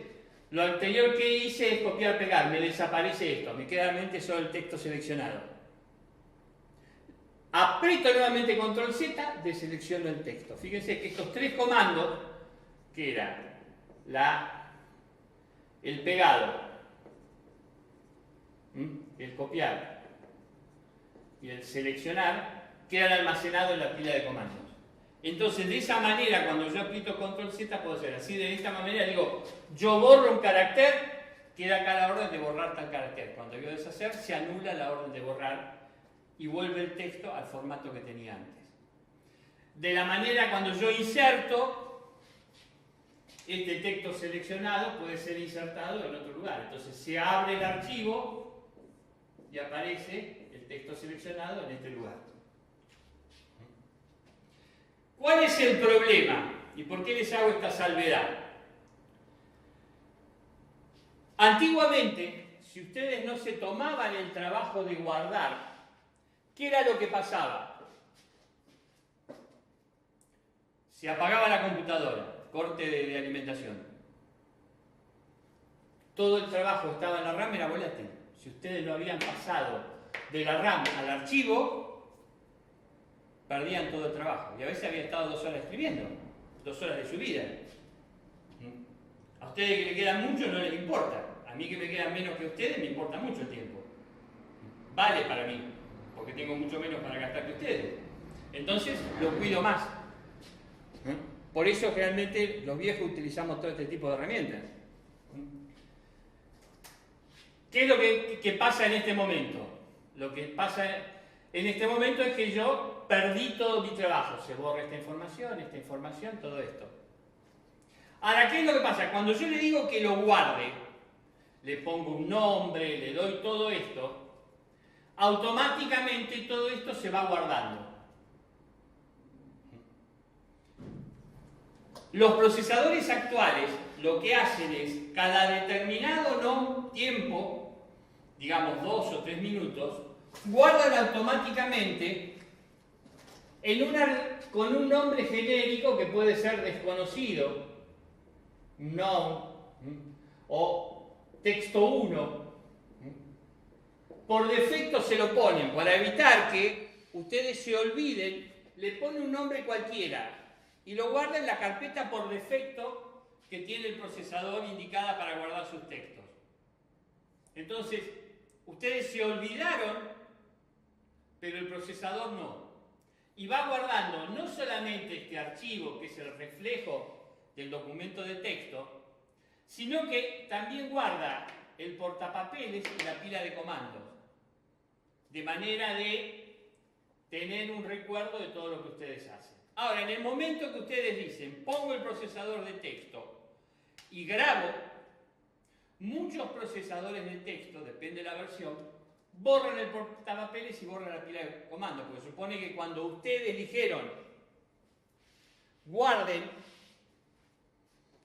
Lo anterior que hice es copiar, pegar, me desaparece esto, me queda realmente solo el texto seleccionado. Aprieto nuevamente control Z, deselecciono el texto. Fíjense que estos 3 comandos, que eran el pegado, el copiar y el seleccionar, quedan almacenados en la pila de comandos. Entonces, de esa manera, cuando yo aprieto control Z, puedo hacer así. De esta manera digo, yo borro un carácter, queda acá la orden de borrar tal carácter. Cuando yo deshacer, se anula la orden de borrar y vuelve el texto al formato que tenía antes. De la manera, cuando yo inserto, este texto seleccionado puede ser insertado en otro lugar. Entonces, se abre el archivo y aparece el texto seleccionado en este lugar. ¿Cuál es el problema? ¿Y por qué les hago esta salvedad? Antiguamente, si ustedes no se tomaban el trabajo de guardar, ¿qué era lo que pasaba? Se apagaba la computadora, corte de alimentación. Todo el trabajo estaba en la RAM, era volátil. Si ustedes lo habían pasado de la RAM al archivo, perdían todo el trabajo. Y a veces había estado 2 horas escribiendo, 2 horas de su vida. A ustedes que le quedan mucho no les importa. A mí que me quedan menos que a ustedes me importa mucho el tiempo. Vale para mí, porque tengo mucho menos para gastar que ustedes. Entonces lo cuido más. Por eso generalmente los viejos utilizamos todo este tipo de herramientas. ¿Qué es lo que pasa en este momento? Lo que pasa en este momento es que yo perdí todo mi trabajo. Se borra esta información, todo esto. Ahora, ¿qué es lo que pasa? Cuando yo le digo que lo guarde, le pongo un nombre, le doy todo esto, automáticamente todo esto se va guardando. Los procesadores actuales lo que hacen es, cada determinado tiempo, digamos 2 o 3 minutos, guardan automáticamente con un nombre genérico que puede ser desconocido, no, o texto 1. Por defecto se lo ponen, para evitar que ustedes se olviden, le ponen un nombre cualquiera y lo guardan en la carpeta por defecto que tiene el procesador indicada para guardar sus textos. Entonces, ustedes se olvidaron, pero el procesador no. Y va guardando no solamente este archivo, que es el reflejo del documento de texto, sino que también guarda el portapapeles y la pila de comandos, de manera de tener un recuerdo de todo lo que ustedes hacen. Ahora, en el momento que ustedes dicen, pongo el procesador de texto y grabo, muchos procesadores de texto, depende de la versión, borran el portapapeles y borran la pila de comandos, porque supone que cuando ustedes dijeron guarden,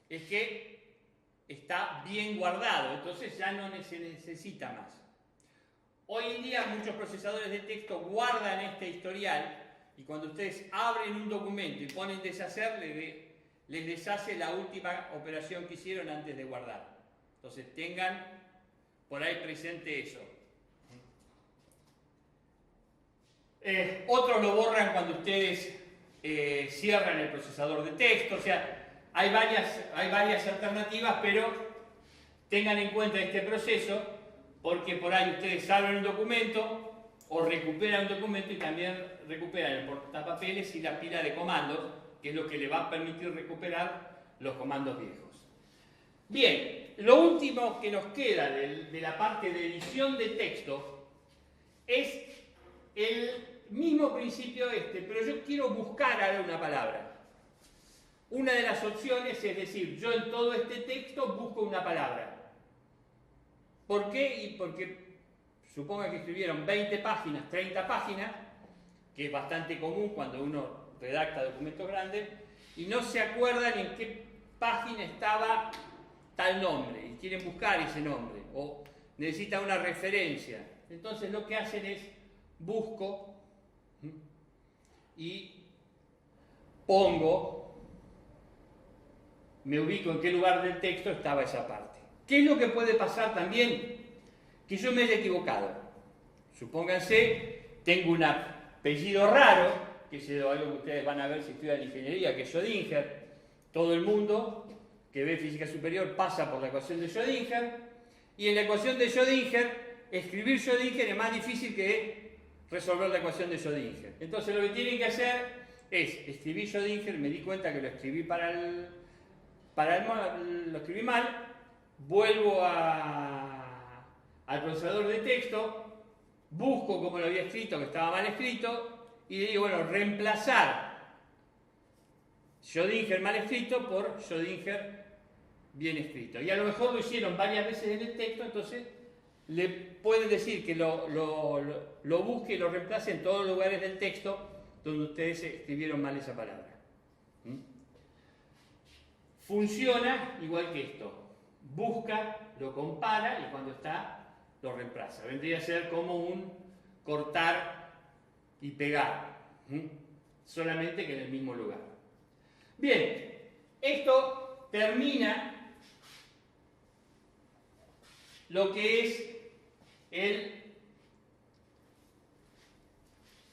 es que está bien guardado, entonces ya no se necesita más. Hoy en día muchos procesadores de texto guardan este historial y cuando ustedes abren un documento y ponen deshacer, les deshace la última operación que hicieron antes de guardar. Entonces tengan por ahí presente eso. Otros lo borran cuando ustedes cierran el procesador de texto, o sea, hay varias alternativas, pero tengan en cuenta este proceso porque por ahí ustedes abren un documento o recuperan un documento y también recuperan el portapapeles y la pila de comandos, que es lo que le va a permitir recuperar los comandos viejos. Bien, lo último que nos queda de la parte de edición de texto es el mismo principio pero yo quiero buscar ahora una palabra. Una de las opciones es decir, yo en todo este texto busco una palabra. ¿Por qué? Y porque Suponga que escribieron 20 páginas, 30 páginas, que es bastante común cuando uno redacta documentos grandes, y no se acuerdan en qué página estaba tal nombre, y quieren buscar ese nombre, o necesitan una referencia. Entonces lo que hacen es, busco y pongo, me ubico en qué lugar del texto estaba esa parte. ¿Qué es lo que puede pasar también? Que yo me haya equivocado. Supónganse, tengo un apellido raro, que es algo que ustedes van a ver si estudian ingeniería, que es Schrödinger. Todo el mundo que ve física superior pasa por la ecuación de Schrödinger, y en la ecuación de Schrödinger, escribir Schrödinger es más difícil que resolver la ecuación de Schrödinger. Entonces lo que tienen que hacer es escribir Schrödinger, me di cuenta que lo escribí lo escribí mal, vuelvo al procesador de texto, busco como lo había escrito, que estaba mal escrito, y le digo, bueno, reemplazar Schrödinger mal escrito por Schrödinger bien escrito. Y a lo mejor lo hicieron varias veces en el texto, entonces le pueden decir que lo busque y lo reemplace en todos los lugares del texto donde ustedes escribieron mal esa palabra. Funciona igual que esto. Busca, lo compara y cuando está, lo reemplaza. Vendría a ser como un cortar y pegar, solamente que en el mismo lugar. Bien, esto termina lo que es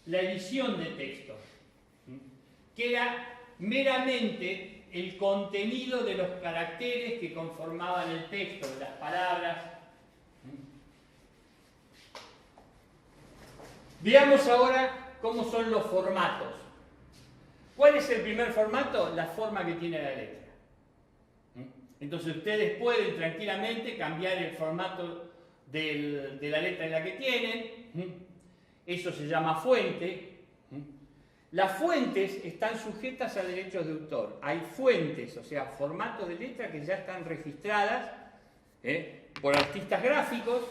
la edición de texto. Queda meramente el contenido de los caracteres que conformaban el texto, de las palabras. Veamos ahora cómo son los formatos. ¿Cuál es el primer formato? La forma que tiene la letra. Entonces ustedes pueden tranquilamente cambiar el formato de la letra en la que tienen. Eso se llama fuente. Las fuentes están sujetas a derechos de autor. Hay fuentes, o sea, formatos de letra que ya están registradas por artistas gráficos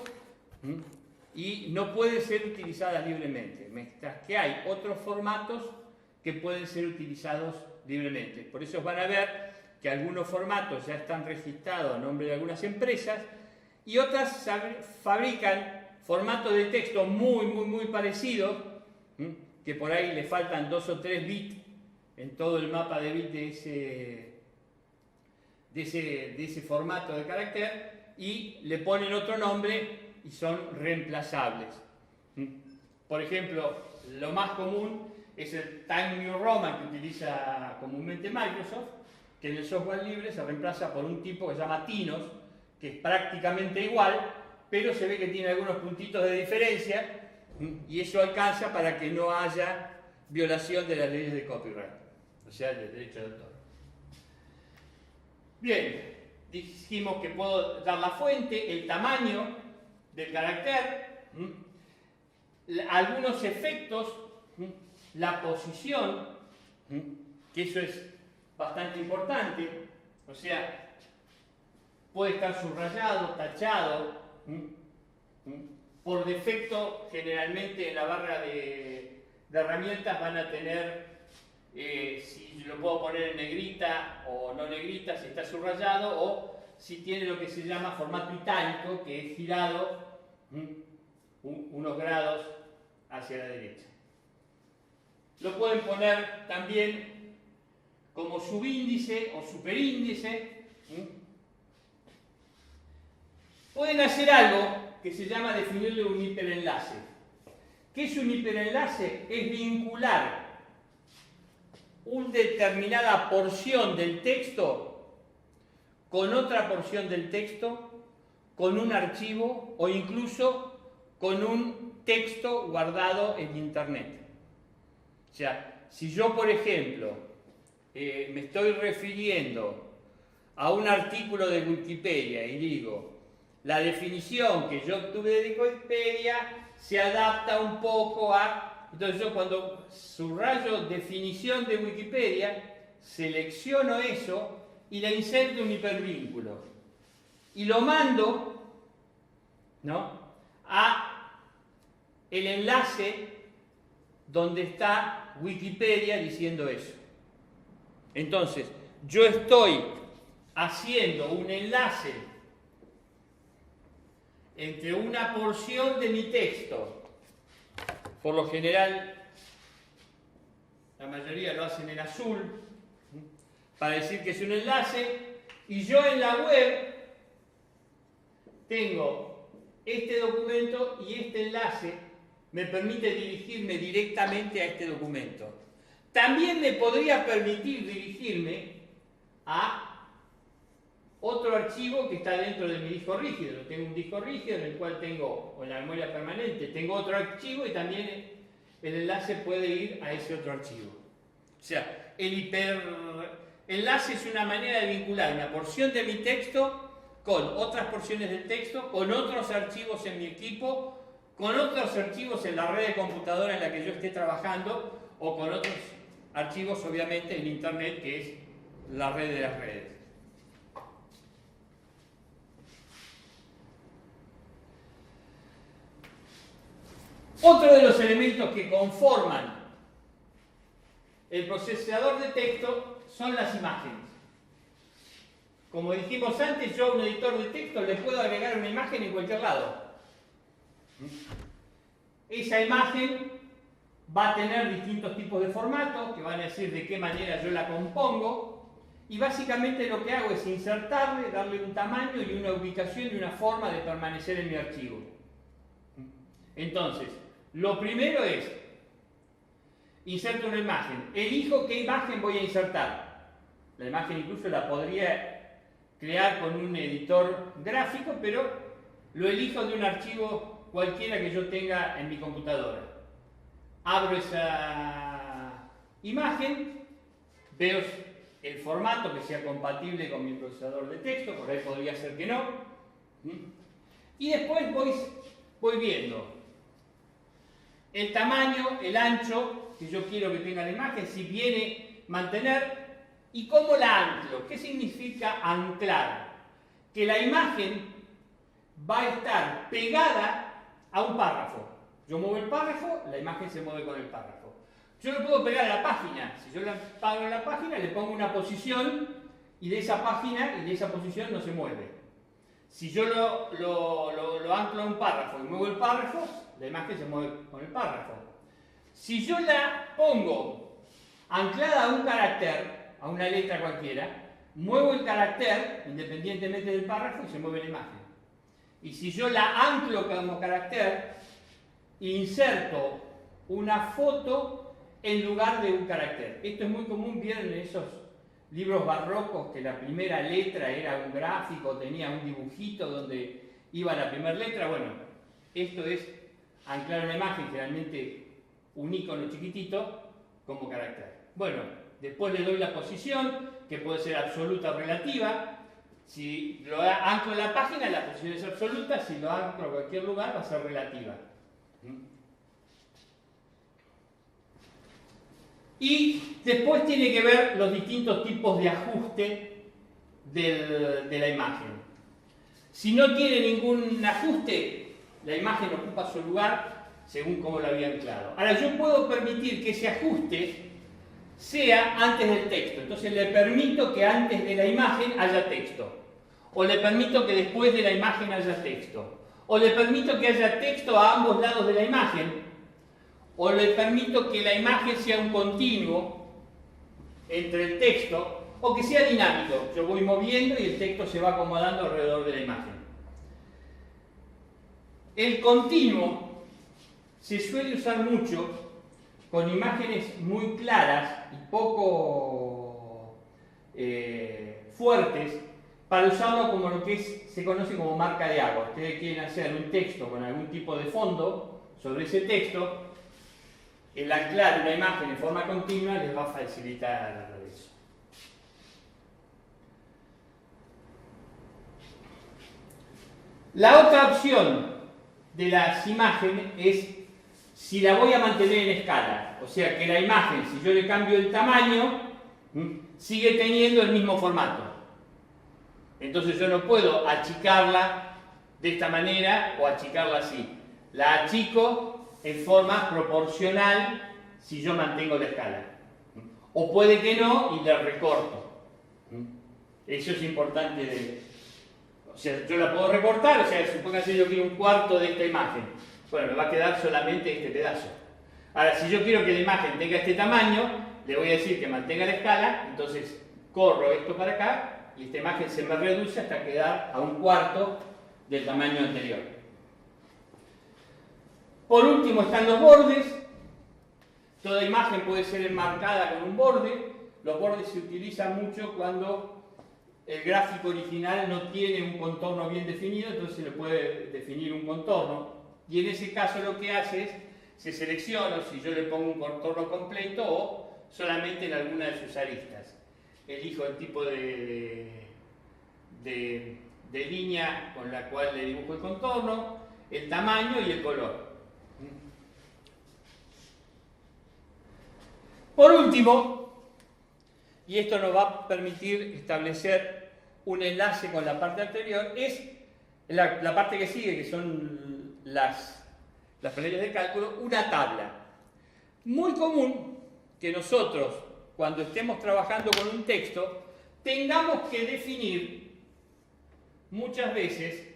y no pueden ser utilizadas libremente, mientras que hay otros formatos que pueden ser utilizados libremente. Por eso van a ver que algunos formatos ya están registrados a nombre de algunas empresas y otras fabrican formatos de texto muy parecidos, que por ahí le faltan 2 o 3 bits en todo el mapa de bits de ese formato de carácter y le ponen otro nombre y son reemplazables. Por ejemplo, lo más común es el Times New Roman que utiliza comúnmente Microsoft, que en el software libre se reemplaza por un tipo que se llama Tinos, que es prácticamente igual, pero se ve que tiene algunos puntitos de diferencia, y eso alcanza para que no haya violación de las leyes de copyright, o sea, del derecho de autor. Bien, dijimos que puedo dar la fuente, el tamaño del carácter, algunos efectos, la posición, que eso es bastante importante, o sea, puede estar subrayado, tachado. Por defecto, generalmente en la barra de herramientas van a tener, si lo puedo poner en negrita o no negrita, si está subrayado, o si tiene lo que se llama formato itálico, que es girado unos grados hacia la derecha. Lo pueden poner también como subíndice o superíndice. Pueden hacer algo que se llama definirle un hiperenlace. ¿Qué es un hiperenlace? Es vincular una determinada porción del texto con otra porción del texto, con un archivo o incluso con un texto guardado en Internet. O sea, si yo, por ejemplo, me estoy refiriendo a un artículo de Wikipedia y digo, la definición que yo obtuve de Wikipedia se adapta un poco a... Entonces yo cuando subrayo definición de Wikipedia, selecciono eso y le inserto un hipervínculo. Y lo mando, ¿no?, a el enlace donde está Wikipedia diciendo eso. Entonces, yo estoy haciendo un enlace entre una porción de mi texto, por lo general, la mayoría lo hacen en azul, para decir que es un enlace, y yo en la web tengo este documento y este enlace me permite dirigirme directamente a este documento. También me podría permitir dirigirme a otro archivo que está dentro de mi disco rígido. Tengo un disco rígido en el cual tengo, o en la memoria permanente, tengo otro archivo y también el enlace puede ir a ese otro archivo. O sea, el hiperenlace es una manera de vincular una porción de mi texto con otras porciones del texto, con otros archivos en mi equipo, con otros archivos en la red de computadora en la que yo esté trabajando, o con otros archivos, obviamente, en Internet, que es la red de las redes. Otro de los elementos que conforman el procesador de texto son las imágenes. Como dijimos antes, yo a un editor de texto le puedo agregar una imagen en cualquier lado. Esa imagen va a tener distintos tipos de formatos que van a decir de qué manera yo la compongo, y básicamente lo que hago es insertarle, darle un tamaño y una ubicación y una forma de permanecer en mi archivo. Entonces, lo primero es inserto una imagen, elijo qué imagen voy a insertar. La imagen incluso la podría crear con un editor gráfico, pero lo elijo de un archivo cualquiera que yo tenga en mi computadora. Abro esa imagen, veo el formato que sea compatible con mi procesador de texto, por ahí podría ser que no, y después voy viendo el tamaño, el ancho que yo quiero que tenga la imagen, si viene mantener, y cómo la anclo. ¿Qué significa anclar? Que la imagen va a estar pegada a un párrafo. Yo muevo el párrafo, la imagen se mueve con el párrafo. Yo lo puedo pegar a la página. Si yo la pego a la página, le pongo una posición y de esa página y de esa posición no se mueve. Si yo lo anclo a un párrafo y muevo el párrafo, la imagen se mueve con el párrafo. Si yo la pongo anclada a un carácter, a una letra cualquiera, muevo el carácter independientemente del párrafo y se mueve la imagen. Y si yo la anclo como carácter, inserto una foto en lugar de un carácter. Esto es muy común, vieron en esos libros barrocos que la primera letra era un gráfico, tenía un dibujito donde iba la primera letra. Bueno, esto es anclar una imagen, generalmente un icono chiquitito, como carácter. Bueno, después le doy la posición, que puede ser absoluta o relativa. Si lo anclo en la página, la posición es absoluta. Si lo anclo en cualquier lugar, va a ser relativa. Y después tiene que ver los distintos tipos de ajuste de la imagen. Si no tiene ningún ajuste, la imagen ocupa su lugar según como lo había anclado. Ahora, yo puedo permitir que ese ajuste sea antes del texto. Entonces le permito que antes de la imagen haya texto. O le permito que después de la imagen haya texto. O le permito que haya texto a ambos lados de la imagen. O le permito que la imagen sea un continuo entre el texto, o que sea dinámico. Yo voy moviendo y el texto se va acomodando alrededor de la imagen. El continuo se suele usar mucho con imágenes muy claras y poco fuertes, para usarlo como lo que se conoce como marca de agua. Ustedes quieren hacer un texto con algún tipo de fondo sobre ese texto, el anclar una imagen en forma continua les va a facilitar eso. La otra opción de las imágenes es si la voy a mantener en escala, o sea que la imagen, si yo le cambio el tamaño, sigue teniendo el mismo formato. Entonces yo no puedo achicarla de esta manera o achicarla así. La achico en forma proporcional si yo mantengo la escala. O puede que no y la recorto. Eso es importante. O sea, yo la puedo recortar, o sea, supóngase yo quiero un cuarto de esta imagen. Bueno, me va a quedar solamente este pedazo. Ahora, si yo quiero que la imagen tenga este tamaño, le voy a decir que mantenga la escala, entonces corro esto para acá y esta imagen se me reduce hasta quedar a un cuarto del tamaño anterior. Por último están los bordes. Toda imagen puede ser enmarcada con un borde. Los bordes se utilizan mucho cuando el gráfico original no tiene un contorno bien definido, entonces se le puede definir un contorno. Y en ese caso lo que hace es, se selecciona si yo le pongo un contorno completo o solamente en alguna de sus aristas. Elijo el tipo de línea con la cual le dibujo el contorno, el tamaño y el color. Por último, y esto nos va a permitir establecer un enlace con la parte anterior, es la parte que sigue, que son las planillas de cálculo, una tabla. Muy común que nosotros, cuando estemos trabajando con un texto, tengamos que definir muchas veces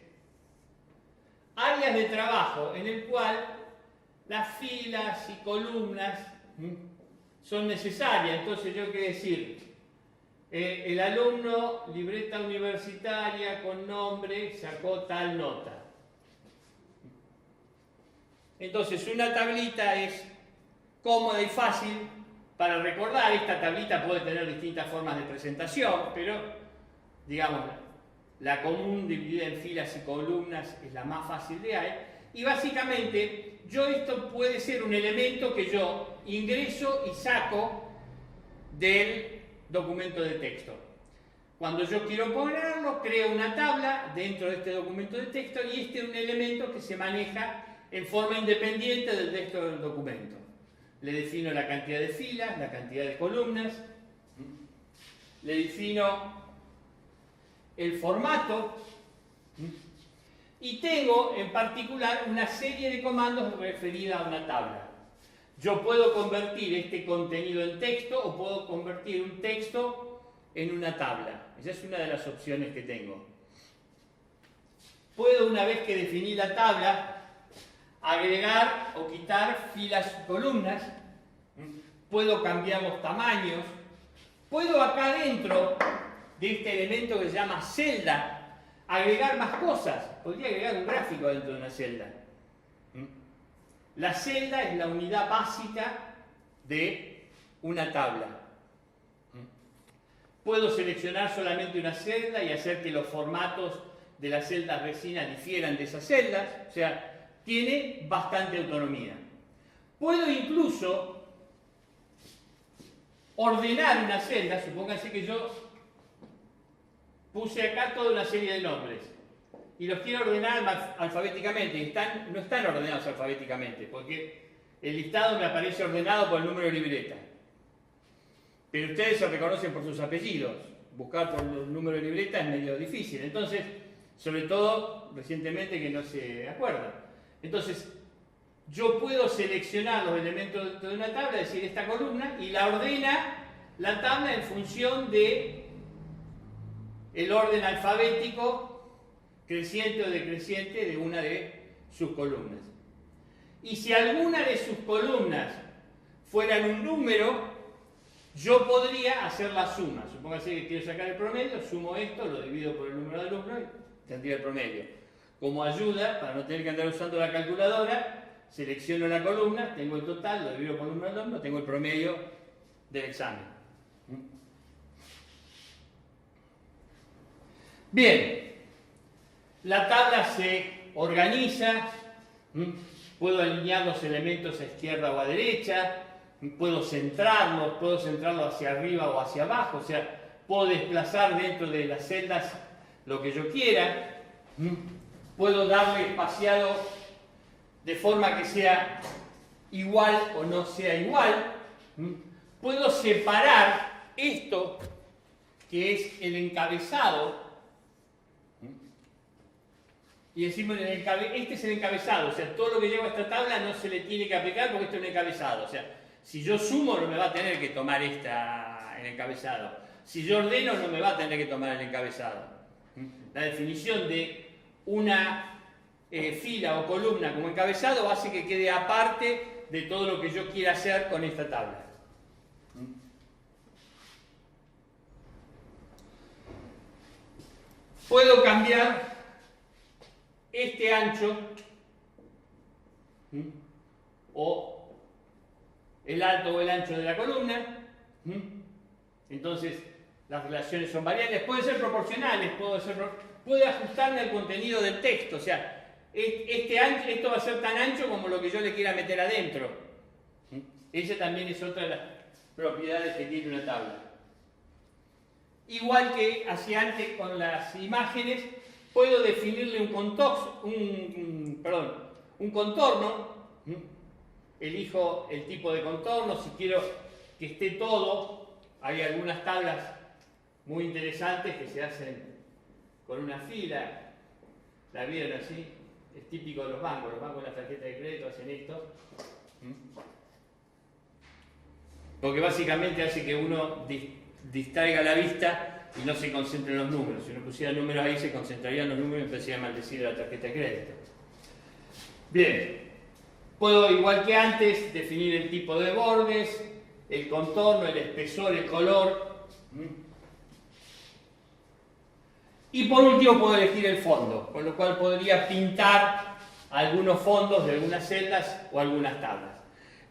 áreas de trabajo en el cual las filas y columnas son necesarias. Entonces yo quiero decir, el alumno, libreta universitaria con nombre, sacó tal nota. Entonces una tablita es cómoda y fácil para recordar. Esta tablita puede tener distintas formas de presentación, pero digamos, la común dividida en filas y columnas es la más fácil de ahí. Y básicamente, esto puede ser un elemento que yo ingreso y saco del documento de texto. Cuando yo quiero ponerlo, creo una tabla dentro de este documento de texto y este es un elemento que se maneja en forma independiente del texto del documento. Le defino la cantidad de filas, la cantidad de columnas, le defino el formato y tengo en particular una serie de comandos referida a una tabla. Yo puedo convertir este contenido en texto o puedo convertir un texto en una tabla. Esa es una de las opciones que tengo. Puedo, una vez que definí la tabla, agregar o quitar filas y columnas. Puedo cambiar los tamaños. Puedo acá dentro de este elemento que se llama celda agregar más cosas. Podría agregar un gráfico dentro de una celda. La celda es la unidad básica de una tabla. Puedo seleccionar solamente una celda y hacer que los formatos de las celdas vecinas difieran de esas celdas. O sea, tiene bastante autonomía. Puedo incluso ordenar una celda. Supónganse que yo puse acá toda una serie de nombres y los quiero ordenar alfabéticamente. No están ordenados alfabéticamente porque el listado me aparece ordenado por el número de libreta. Pero ustedes se reconocen por sus apellidos. Buscar por el número de libreta es medio difícil. Entonces, sobre todo recientemente que no se acuerdan. Entonces, yo puedo seleccionar los elementos de una tabla, es decir, esta columna, y la ordena la tabla en función de el orden alfabético creciente o decreciente de una de sus columnas. Y si alguna de sus columnas fueran un número, yo podría hacer la suma. Supóngase que quiero sacar el promedio, sumo esto, lo divido por el número de alumnos y tendría el promedio. Como ayuda, para no tener que andar usando la calculadora, selecciono la columna, tengo el total, lo divido por el número de alumnos, tengo el promedio del examen. Bien, la tabla se organiza, puedo alinear los elementos a izquierda o a derecha, puedo centrarlos hacia arriba o hacia abajo, o sea, puedo desplazar dentro de las celdas lo que yo quiera, puedo darle espaciado de forma que sea igual o no sea igual, puedo separar esto que es el encabezado y decimos, este es el encabezado, o sea, todo lo que lleva a esta tabla no se le tiene que aplicar porque esto es un encabezado. O sea, si yo sumo no me va a tener que tomar el encabezado. Si yo ordeno no me va a tener que tomar el encabezado. La definición de una fila o columna como encabezado hace que quede aparte de todo lo que yo quiera hacer con esta tabla. Puedo cambiar este ancho o el alto o el ancho de la columna. Entonces las relaciones son variables, pueden ser proporcionales, puede ajustarme al contenido del texto. O sea, esto va a ser tan ancho como lo que yo le quiera meter adentro. Esa también es otra de las propiedades que tiene una tabla. Igual que hacía antes con las imágenes, puedo definirle un contorno. Elijo el tipo de contorno, si quiero que esté todo. Hay algunas tablas muy interesantes que se hacen con una fila. ¿La vieron así? Es típico de los bancos de las tarjetas de crédito hacen esto. Porque básicamente hace que uno distraiga la vista y no se concentre en los números. Si uno pusiera números ahí, se concentrarían los números y empezaría a maldecir la tarjeta de crédito. Bien, puedo, igual que antes, definir el tipo de bordes, el contorno, el espesor, el color. Y por último puedo elegir el fondo, con lo cual podría pintar algunos fondos de algunas celdas o algunas tablas.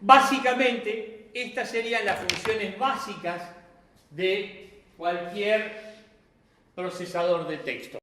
Básicamente, estas serían las funciones básicas de cualquier procesador de texto.